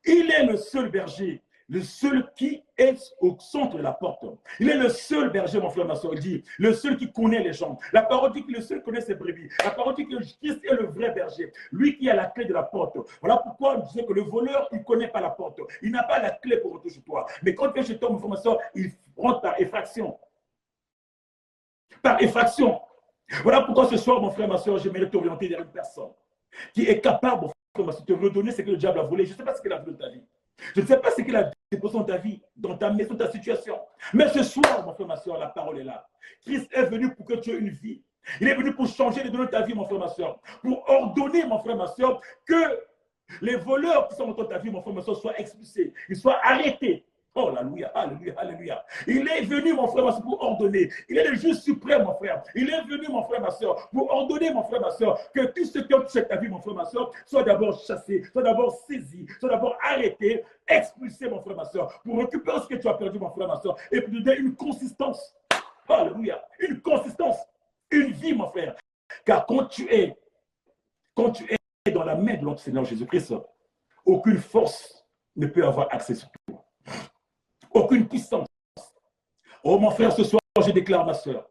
il est le seul berger, le seul qui est au centre de la porte. Il est le seul berger, mon frère, ma soeur. Il dit, le seul qui connaît les gens. La parole dit que le seul connaît ses brebis. La parole dit que Christ est le vrai berger, lui qui a la clé de la porte. Voilà pourquoi on disait que le voleur, il ne connaît pas la porte. Il n'a pas la clé pour rentrer chez toi. Mais quand tu es chez toi, mon frère, ma soeur, il rentre par effraction. Par effraction. Voilà pourquoi ce soir, mon frère, ma soeur, j'aimerais t'orienter vers une personne qui est capable, mon frère, ma soeur, de te redonner ce que le diable a volé. Je ne sais pas ce qu'il a volé de ta vie. Je ne sais pas ce qu'il a déposé dans ta vie, dans ta maison, ta situation. Mais ce soir, mon frère, ma soeur, la parole est là. Christ est venu pour que tu aies une vie. Il est venu pour changer les données de ta vie, mon frère, ma soeur. Pour ordonner, mon frère, ma soeur, que les voleurs qui sont dans ta vie, mon frère, ma soeur, soient expulsés. Ils soient arrêtés. Oh, alléluia, alléluia, alléluia. Il est venu, mon frère, ma soeur, pour ordonner. Il est le juge suprême, mon frère. Il est venu, mon frère, ma soeur, pour ordonner, mon frère, ma soeur, que tout ce qui ont touché ta vie, mon frère, ma soeur, soit d'abord chassé, soit d'abord saisi, soit d'abord arrêté, expulsé, mon frère, ma soeur, pour récupérer ce que tu as perdu, mon frère, ma soeur, et pour donner une consistance. Alléluia. Une consistance. Une vie, mon frère. Car quand tu es dans la main de notre Seigneur Jésus-Christ, aucune force ne peut avoir accès sur toi. Aucune puissance. Oh mon frère, ce soir, je déclare, ma soeur,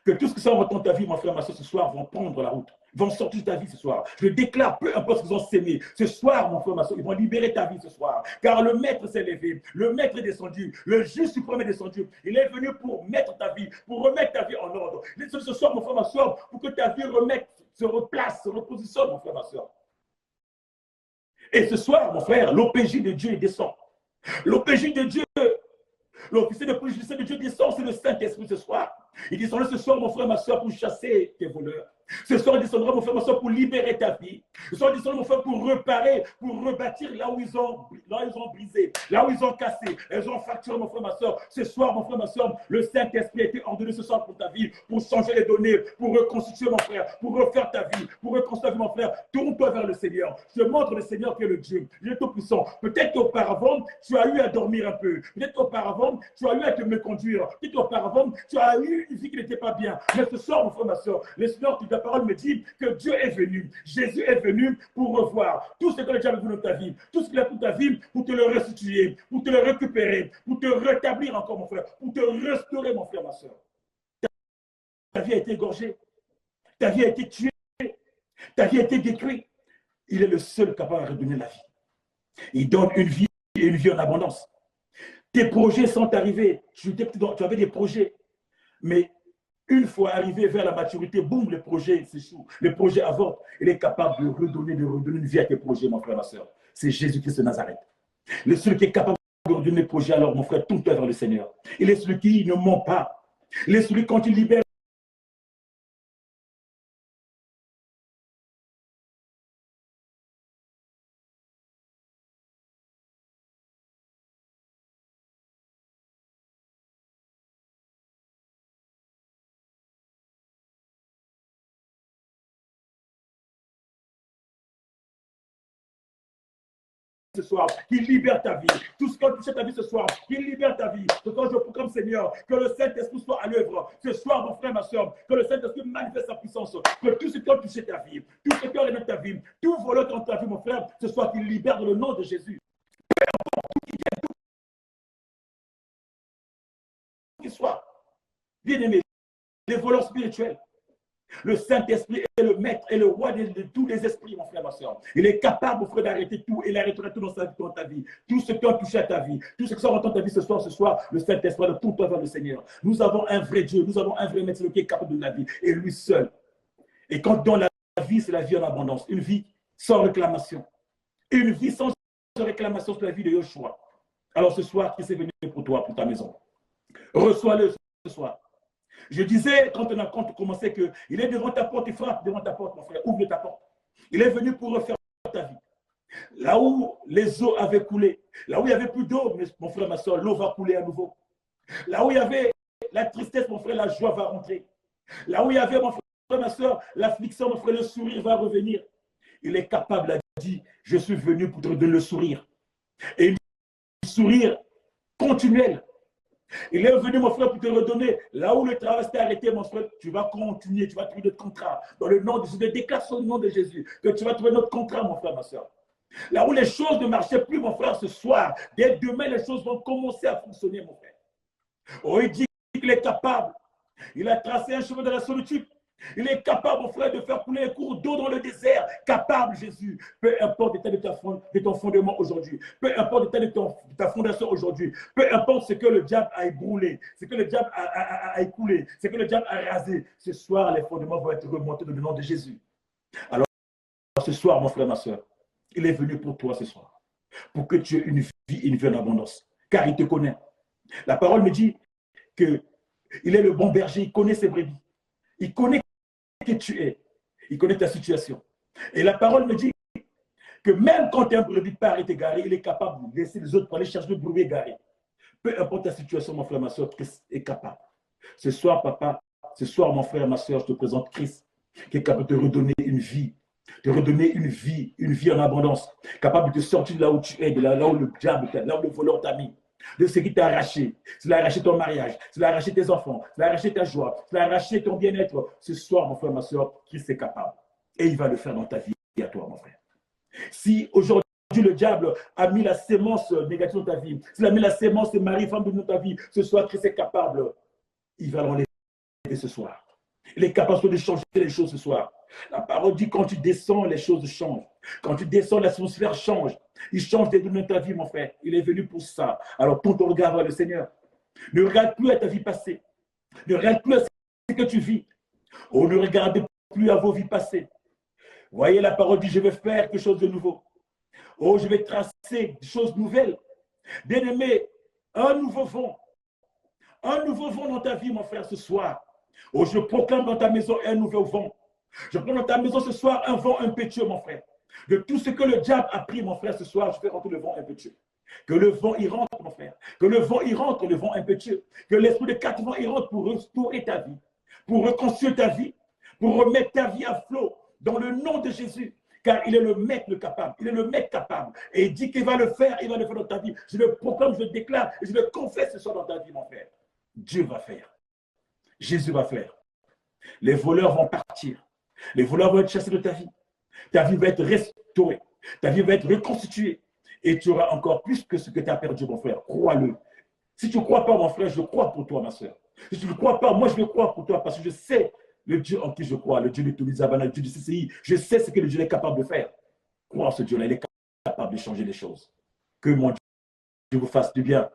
que tout ce que ça va dans ta vie, mon frère, ma soeur, ce soir, vont prendre la route, vont sortir de ta vie ce soir. Je déclare, peu importe ce qu'ils ont sémé, ce soir, mon frère, ma soeur, ils vont libérer ta vie ce soir. Car le Maître s'est levé, le Maître est descendu, le Juge suprême est descendu. Il est venu pour mettre ta vie, pour remettre ta vie en ordre. Ce soir, mon frère, ma soeur, pour que ta vie se replace, se repositionne, mon frère, ma soeur. Et ce soir, mon frère, l'OPJ de Dieu descend. L'OPJ de Dieu, l'officier de police de Dieu descend, c'est le Saint-Esprit ce soir. Il descendra ce soir, mon frère, ma soeur, pour chasser tes voleurs. Ce soir, il descendra, mon frère, ma soeur, pour libérer ta vie. Ce soir, il descendra, mon frère, pour réparer, pour rebâtir là où ils ont brisé, là où ils ont cassé, ils ont fracturé, mon frère, ma soeur. Ce soir, mon frère, ma soeur, le Saint-Esprit a été ordonné ce soir pour ta vie, pour changer les données, pour reconstituer, mon frère, pour refaire ta vie, pour reconstruire ta vie, mon frère. Tourne-toi vers le Seigneur. Je montre le Seigneur qui est le Dieu. Il est tout-puissant. Peut-être qu'auparavant, tu as eu à dormir un peu. Peut-être qu'auparavant, tu as eu à te méconduire. Peut-être qu'auparavant, tu as eu une vie qui n'était pas bien. Mais ce soir, mon frère, ma soeur, le Seigneur, ta parole me dit que Dieu est venu. Jésus est venu pour revoir tout ce que le diable a vu dans ta vie, tout ce qu'il a fait dans ta vie, pour te le restituer, pour te le récupérer, pour te rétablir encore, mon frère, pour te restaurer, mon frère, ma soeur. Ta vie a été égorgée, ta vie a été tuée, ta vie a été détruite. Il est le seul capable de redonner la vie. Il donne une vie et une vie en abondance. Tes projets sont arrivés, tu avais des projets, mais une fois arrivé vers la maturité, boum, le projet s'échoue, le projet avorte. Il est capable de redonner une vie à tes projets, mon frère, ma soeur. C'est Jésus-Christ de Nazareth. Le seul qui est capable de redonner le projet, alors, mon frère, tourne-toi vers le Seigneur. Il est celui qui ne ment pas. Il est celui quand il libère. Ce soir, qu'il libère ta vie. Tout ce qui a touché ta vie ce soir, qu'il libère ta vie. Ce soir, je proclame, Seigneur, que le Saint-Esprit soit à l'œuvre. Ce soir, mon frère, ma soeur, que le Saint-Esprit manifeste sa puissance. Que tout ce qui a touché ta vie, tout ce qui a révélé ta vie, tout voleur dans ta vie, mon frère, ce soir, qu'il libère dans le nom de Jésus. Qu'il soit, bien aimé, les voleurs spirituels. Le Saint-Esprit est le maître et le roi de tous les esprits, mon frère, ma soeur. Il est capable, mon frère, d'arrêter tout et d'arrêter tout dans ta vie. Tout ce qui a touché à ta vie, tout ce qui sort dans ta vie ce soir, le Saint-Esprit, de tout toi vers le Seigneur. Nous avons un vrai Dieu, nous avons un vrai maître qui est capable de la vie, et lui seul. Et quand dans la vie, c'est la vie en abondance, une vie sans réclamation. Une vie sans réclamation sur la vie de Yoshua. Alors ce soir, qui s'est venu pour toi, pour ta maison. Reçois-le ce soir. Je disais, quand on a commencé, qu'il est devant ta porte, il frappe devant ta porte, mon frère, ouvre ta porte. Il est venu pour refaire ta vie. Là où les eaux avaient coulé, là où il n'y avait plus d'eau, mon frère, ma soeur, l'eau va couler à nouveau. Là où il y avait la tristesse, mon frère, la joie va rentrer. Là où il y avait, mon frère, ma soeur, l'affliction, mon frère, le sourire va revenir. Il est capable, a dit, je suis venu pour te donner le sourire. Et un sourire continuel. Il est venu, mon frère, pour te redonner. Là où le travail s'est arrêté, mon frère, tu vas continuer, tu vas trouver notre contrat. Dans le nom de Jésus, déclare sur le nom de Jésus, que tu vas trouver notre contrat, mon frère, ma soeur. Là où les choses ne marchaient plus, mon frère, ce soir, dès demain, les choses vont commencer à fonctionner, mon frère. Oh, il dit qu'il est capable. Il a tracé un chemin de la solitude. Il est capable, mon frère, de faire couler un cours d'eau dans le désert. Capable, Jésus. Peu importe l'état de ton fondement aujourd'hui. Peu importe l'état de ta fondation aujourd'hui. Peu importe ce que le diable a ébroulé, ce que le diable a écoulé, ce que le diable a rasé. Ce soir, les fondements vont être remontés dans le nom de Jésus. Alors, ce soir, mon frère, ma soeur, il est venu pour toi ce soir. Pour que tu aies une vie en abondance. Car il te connaît. La parole me dit qu'il est le bon berger. Il connaît ses brebis. Il connaît qui tu es. Il connaît ta situation. Et la parole me dit que même quand un brebis part et est égaré, il est capable de laisser les autres pour aller chercher le brebis égaré. Peu importe ta situation, mon frère, ma soeur, Christ est capable. Ce soir, papa, ce soir, mon frère, ma soeur, je te présente Christ, qui est capable de te redonner une vie. De redonner une vie en abondance. Capable de te sortir de là où tu es, de là où le diable, là où le voleur t'a mis. De ce qui t'a arraché. Cela a arraché ton mariage, cela a arraché tes enfants, cela a arraché ta joie, cela a arraché ton bien-être. Ce soir, mon frère, ma soeur, Christ est capable. Et il va le faire dans ta vie et à toi, mon frère. Si aujourd'hui, le diable a mis la sémence négative dans ta vie, s'il a mis la sémence de mari, femme dans ta vie, ce soir, Christ est capable. Il va l'enlever ce soir. Il est capable de changer les choses ce soir. La parole dit quand tu descends, les choses changent. Quand tu descends, l'atmosphère change. Il change des domaines de ta vie, mon frère. Il est venu pour ça. Alors, tourne ton regard vers le Seigneur. Ne regarde plus à ta vie passée. Ne regarde plus à ce que tu vis. Oh, ne regardez plus à vos vies passées. Voyez, la parole dit, je vais faire quelque chose de nouveau. Oh, je vais tracer des choses nouvelles. Bien-aimé, un nouveau vent. Un nouveau vent dans ta vie, mon frère, ce soir. Oh, je proclame dans ta maison un nouveau vent. Je prends dans ta maison ce soir un vent impétueux, mon frère. De tout ce que le diable a pris, mon frère, ce soir, je fais rentrer le vent impétueux. Que le vent y rentre, mon frère. Que le vent y rentre, le vent impétueux. Que l'esprit de quatre vents y rentre pour restaurer ta vie, pour reconstruire ta vie, pour remettre ta vie à flot, dans le nom de Jésus. Car il est le maître le capable. Il est le maître capable. Et il dit qu'il va le faire dans ta vie. Je le proclame, je le déclare, et je le confesse ce soir dans ta vie, mon frère. Dieu va faire. Jésus va faire. Les voleurs vont partir. Les voleurs vont être chassés de ta vie. Ta vie va être restaurée. Ta vie va être reconstituée. Et tu auras encore plus que ce que tu as perdu, mon frère. Crois-le. Si tu ne crois pas, mon frère, je crois pour toi, ma soeur. Si tu ne crois pas, moi, je le crois pour toi parce que je sais le Dieu en qui je crois, le Dieu de Toulizabana, le Dieu du CCI. Je sais ce que le Dieu est capable de faire. Crois en ce Dieu-là. Il est capable de changer les choses. Que mon Dieu vous fasse du bien.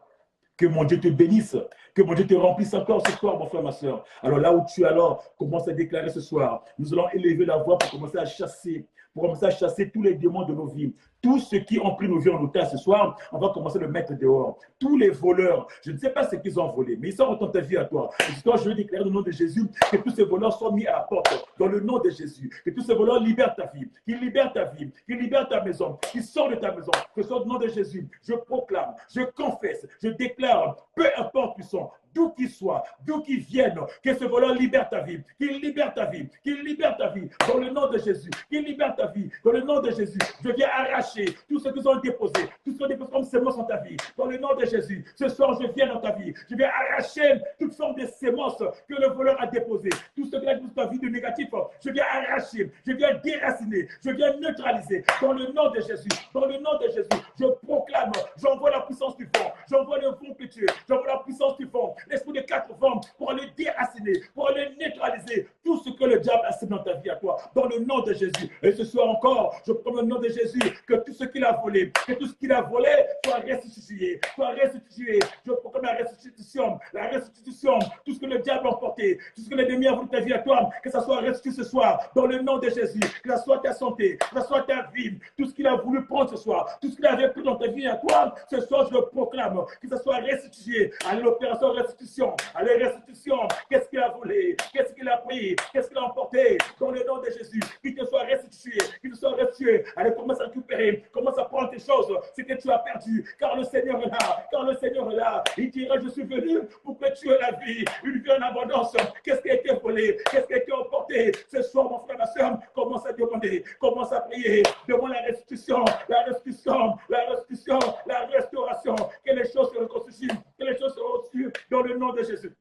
Que mon Dieu te bénisse, que mon Dieu te remplisse encore ce soir, mon frère, ma soeur. Alors là où tu es, alors, commence à déclarer ce soir. Nous allons élever la voix pour commencer à chasser tous les démons de nos vies. Tous ceux qui ont pris nos vies en otage ce soir, on va commencer à le mettre dehors. Tous les voleurs, je ne sais pas ce qu'ils ont volé, mais ils sont dans ta vie à toi. Et ce soir, je veux déclarer au nom de Jésus que tous ces voleurs soient mis à la porte, dans le nom de Jésus. Que tous ces voleurs libèrent ta vie, qu'ils libèrent ta vie, qu'ils libèrent ta maison, qu'ils sortent de ta maison. Que ce soit au nom de Jésus, je proclame, je confesse, je déclare, peu importe où ils sont, d'où qu'ils soient, d'où qu'ils viennent, que ce voleur libère ta vie, qu'il libère ta vie, qu'il libère ta vie, dans le nom de Jésus, qu'il libère ta vie, dans le nom de Jésus. Je viens arracher tout ce qu'ils ont déposé, tout ce qu'ils ont déposé comme sémence en ta vie, dans le nom de Jésus. Ce soir, je viens dans ta vie, je viens arracher toute forme de sémence que le voleur a déposé, tout ce qui a déposé dans ta vie de négatif, je viens arracher, je viens déraciner, je viens neutraliser, dans le nom de Jésus, dans le nom de Jésus. Je proclame, j'envoie la puissance du vent, j'envoie le vent pétueux, j'envoie la puissance du vent, l'esprit de quatre vents pour aller déraciner, pour aller neutraliser tout ce que le diable a semé dans ta vie à toi, dans le nom de Jésus. Et ce soir encore, je prends le nom de Jésus, que tout ce qu'il a volé, que tout ce qu'il a volé soit restitué, soit restitué. Je proclame la restitution, tout ce que le diable a emporté, tout ce que l'ennemi a voulu ta vie à toi, que ça soit restitué ce soir, dans le nom de Jésus, que ça soit ta santé, que ça soit ta vie, tout ce qu'il a voulu prendre ce soir, tout ce qu'il avait pris dans ta vie à toi, ce soir je le proclame, que ça soit restitué. Allez, l'opération restitution, allez, restitution, qu'est-ce qu'il a volé, qu'est-ce qu'il a pris, qu'est-ce qu'il a emporté, dans le nom de Jésus, qu'il te soit restitué, qu'il te soit restitué. Allez, commence à récupérer, commence à prendre tes choses, ce que tu as perdu, car le Seigneur est là, car le Seigneur est là. Il dira, je suis venu pour que tu aies la vie, une vie en abondance. Qu'est-ce qui a été volé, qu'est-ce qui a été emporté ce soir, mon frère, ma soeur, commence à demander, commence à prier, demande la restitution, la restitution, la restitution, la nom de Jésus.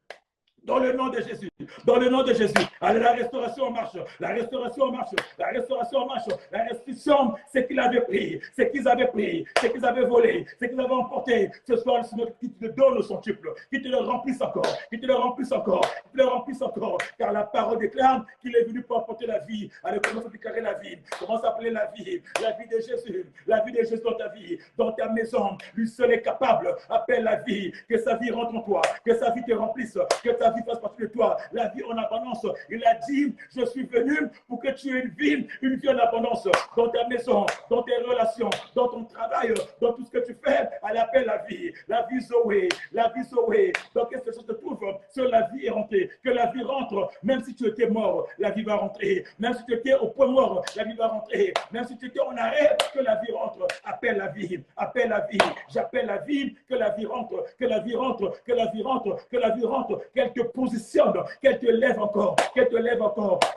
Dans le nom de Jésus, dans le nom de Jésus, allez, la restauration en marche, la restauration en marche, la restauration en marche, la restitution, c'est qu'ils avaient pris, c'est qu'ils avaient pris, c'est qu'ils avaient volé, c'est qu'ils avaient emporté. Ce soir, le Seigneur qui te donne au centuple, qui te le remplisse encore, qui te le remplisse encore, qui te le remplisse encore, car la parole déclare qu'il est venu pour apporter la vie. Allez, commence à déclarer la vie, commence à appeler la vie de Jésus dans ta vie, dans ta maison. Lui seul est capable, appelle la vie, que sa vie rentre en toi, que sa vie te remplisse, que ta vie fasse partie de toi, la vie en abondance. Il a dit, je suis venu pour que tu aies une vie en abondance, dans ta maison, dans tes relations, dans ton travail, dans tout ce que tu fais. Elle appelle la vie Zoé, la vie Zoé. Dans quelle chose te trouve, sur la vie est rentrée, que la vie rentre, même si tu étais mort, la vie va rentrer, même si tu étais au point mort, la vie va rentrer, même si tu étais en arrêt, que la vie rentre. Appelle la vie, j'appelle la vie, que la vie rentre, que la vie rentre, que la vie rentre, que la vie rentre, qu'elle te positionne, qu'elle te lève encore,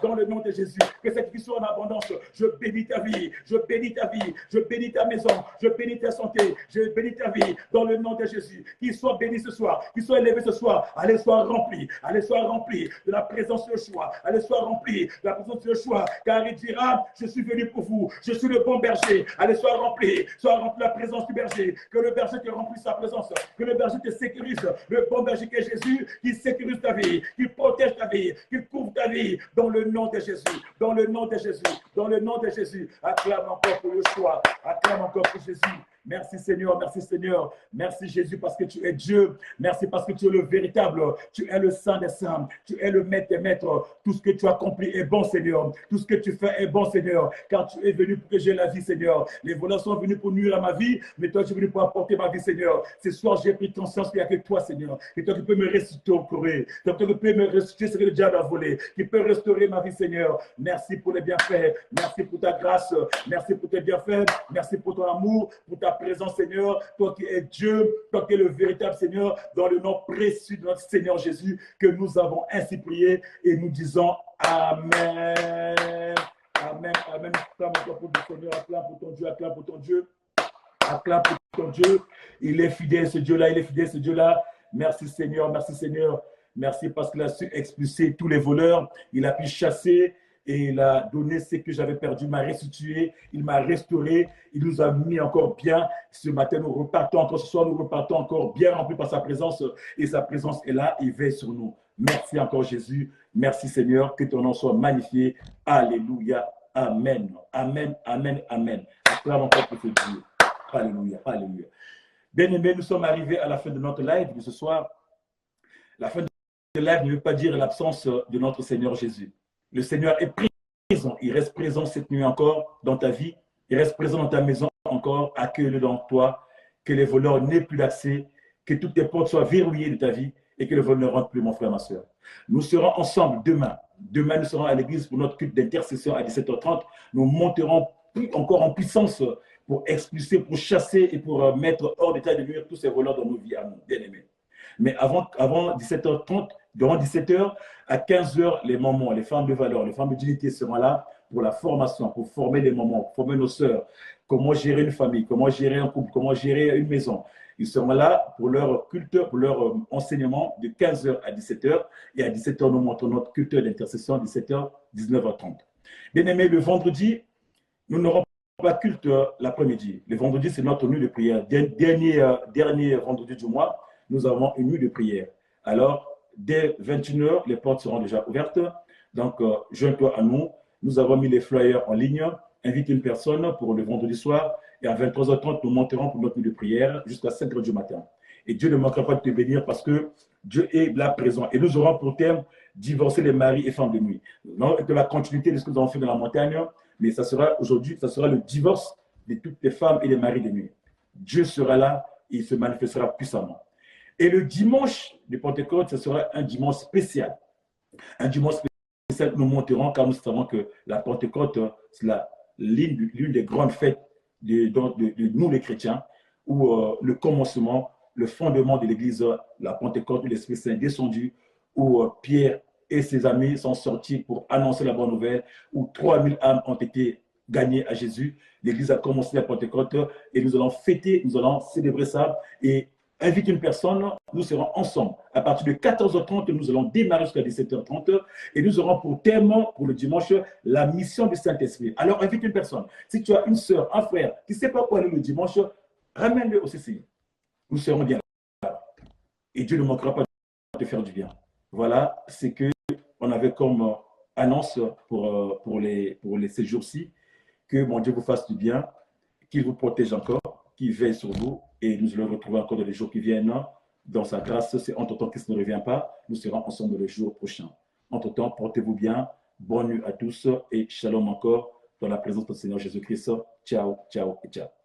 dans le nom de Jésus, que cette vie soit en abondance. Je bénis ta vie, je bénis ta vie, je bénis ta maison, je bénis ta santé, je bénis ta vie, dans le nom de Jésus. Qu'il soit béni ce soir, qu'il soit élevé ce soir, allez, sois rempli de la présence de Yeshua, allez, sois rempli de la présence de Yeshua, car il dira, je suis venu pour vous, je suis le bon berger, allez, sois rempli de la présence du berger, que le berger te remplisse sa présence, que le berger te sécurise, le bon berger qui est Jésus, qui sécurise ta vie, qui protège ta vie, qui couvre ta vie, dans le nom de Jésus, dans le nom de Jésus, dans le nom de Jésus. Acclame encore pour Yeshua, acclame encore pour Jésus. Merci Seigneur, merci Jésus parce que tu es Dieu, merci parce que tu es le véritable, tu es le Saint des Saints, tu es le Maître des Maîtres. Tout ce que tu as accompli est bon Seigneur, tout ce que tu fais est bon Seigneur, car tu es venu pour que j'ai la vie Seigneur. Les voleurs sont venus pour nuire à ma vie, mais toi tu es venu pour apporter ma vie Seigneur. Ce soir j'ai pris conscience qu'il n'y a que toi Seigneur, et toi qui peux me restituer au Corée, toi qui peux me restituer ce que le diable a volé, qui peut restaurer ma vie Seigneur. Merci pour les bienfaits, merci pour ta grâce, merci pour tes bienfaits, merci pour ton amour, pour ta présent Seigneur, toi qui es Dieu, toi qui es le véritable Seigneur, dans le nom précieux de notre Seigneur Jésus, que nous avons ainsi prié et nous disons Amen. Amen, amen. Acclame encore pour ton Seigneur, acclame pour ton Dieu, acclame pour ton Dieu, acclame pour ton Dieu. Il est fidèle ce Dieu-là, il est fidèle ce Dieu-là. Merci Seigneur, merci Seigneur. Merci parce qu'il a su expulser tous les voleurs, il a pu chasser et il a donné ce que j'avais perdu, il m'a restitué, il m'a restauré, il nous a mis encore bien. Ce matin, nous repartons encore, ce soir, nous repartons encore bien remplis par sa présence et sa présence est là, il veille sur nous. Merci encore Jésus, merci Seigneur, que ton nom soit magnifié. Alléluia, amen, amen, amen, amen. Acclame encore pour ce Dieu. Alléluia, alléluia. Bien-aimés, nous sommes arrivés à la fin de notre live de ce soir. La fin de live ne veut pas dire l'absence de notre Seigneur Jésus. Le Seigneur est présent, il reste présent cette nuit encore dans ta vie, il reste présent dans ta maison encore, accueille-le dans toi, que les voleurs n'aient plus d'accès, que toutes tes portes soient verrouillées de ta vie et que les voleurs ne rentrent plus, mon frère, ma soeur. Nous serons ensemble demain. Demain, nous serons à l'église pour notre culte d'intercession à 17h30. Nous monterons encore en puissance pour expulser, pour chasser et pour mettre hors d'état de nuire tous ces voleurs dans nos vies, à nous, bien-aimés. Mais avant 17h30, durant 17h, à 15h, les mamans, les femmes de valeur, les femmes de dignité seront là pour la formation, pour former les mamans, pour former nos sœurs, comment gérer une famille, comment gérer un couple, comment gérer une maison. Ils seront là pour leur culte, pour leur enseignement de 15h à 17h. Et à 17h, nous montrons notre culte d'intercession, 17h, 19h30. Bien aimé, le vendredi, nous n'aurons pas culte l'après-midi. Le vendredi, c'est notre nuit de prière. Dernier vendredi du mois, nous avons une nuit de prière. Alors, dès 21h, les portes seront déjà ouvertes. Donc, joins-toi à nous. Nous avons mis les flyers en ligne. Invite une personne pour le vendredi soir. Et à 23h30, nous monterons pour notre nuit de prière jusqu'à 5h du matin. Et Dieu ne manquera pas de te bénir parce que Dieu est là présent. Et nous aurons pour thème divorcer les maris et femmes de nuit. Non, de la continuité de ce que nous avons fait dans la montagne. Mais ça sera aujourd'hui, ça sera le divorce de toutes les femmes et les maris de nuit. Dieu sera là et il se manifestera puissamment. Et le dimanche de Pentecôte, ce sera un dimanche spécial. Un dimanche spécial que nous monterons car nous savons que la Pentecôte, c'est l'une des grandes fêtes de nous les chrétiens, où le commencement, le fondement de l'Église, la Pentecôte, où l'Esprit Saint est descendu, où Pierre et ses amis sont sortis pour annoncer la bonne nouvelle, où 3000 âmes ont été gagnées à Jésus. L'Église a commencé la Pentecôte et nous allons fêter, nous allons célébrer ça. Et invite une personne, nous serons ensemble. À partir de 14h30, nous allons démarrer jusqu'à 17h30 et nous aurons pour thème, pour le dimanche, la mission du Saint-Esprit. Alors, invite une personne. Si tu as une soeur, un frère qui ne sait pas quoi aller le dimanche, ramène-le au CCI. Nous serons bien là. Et Dieu ne manquera pas de te faire du bien. Voilà ce qu'on avait comme annonce pour ces jours-ci. Que mon Dieu vous fasse du bien, qu'il vous protège encore, qu'il veille sur vous et nous allons retrouver encore dans les jours qui viennent. Dans sa grâce, c'est entre-temps qu'il ne revient pas. Nous serons ensemble le jour prochain. Entre-temps, portez-vous bien. Bonne nuit à tous et shalom encore dans la présence de notre Seigneur Jésus-Christ. Ciao, ciao et ciao.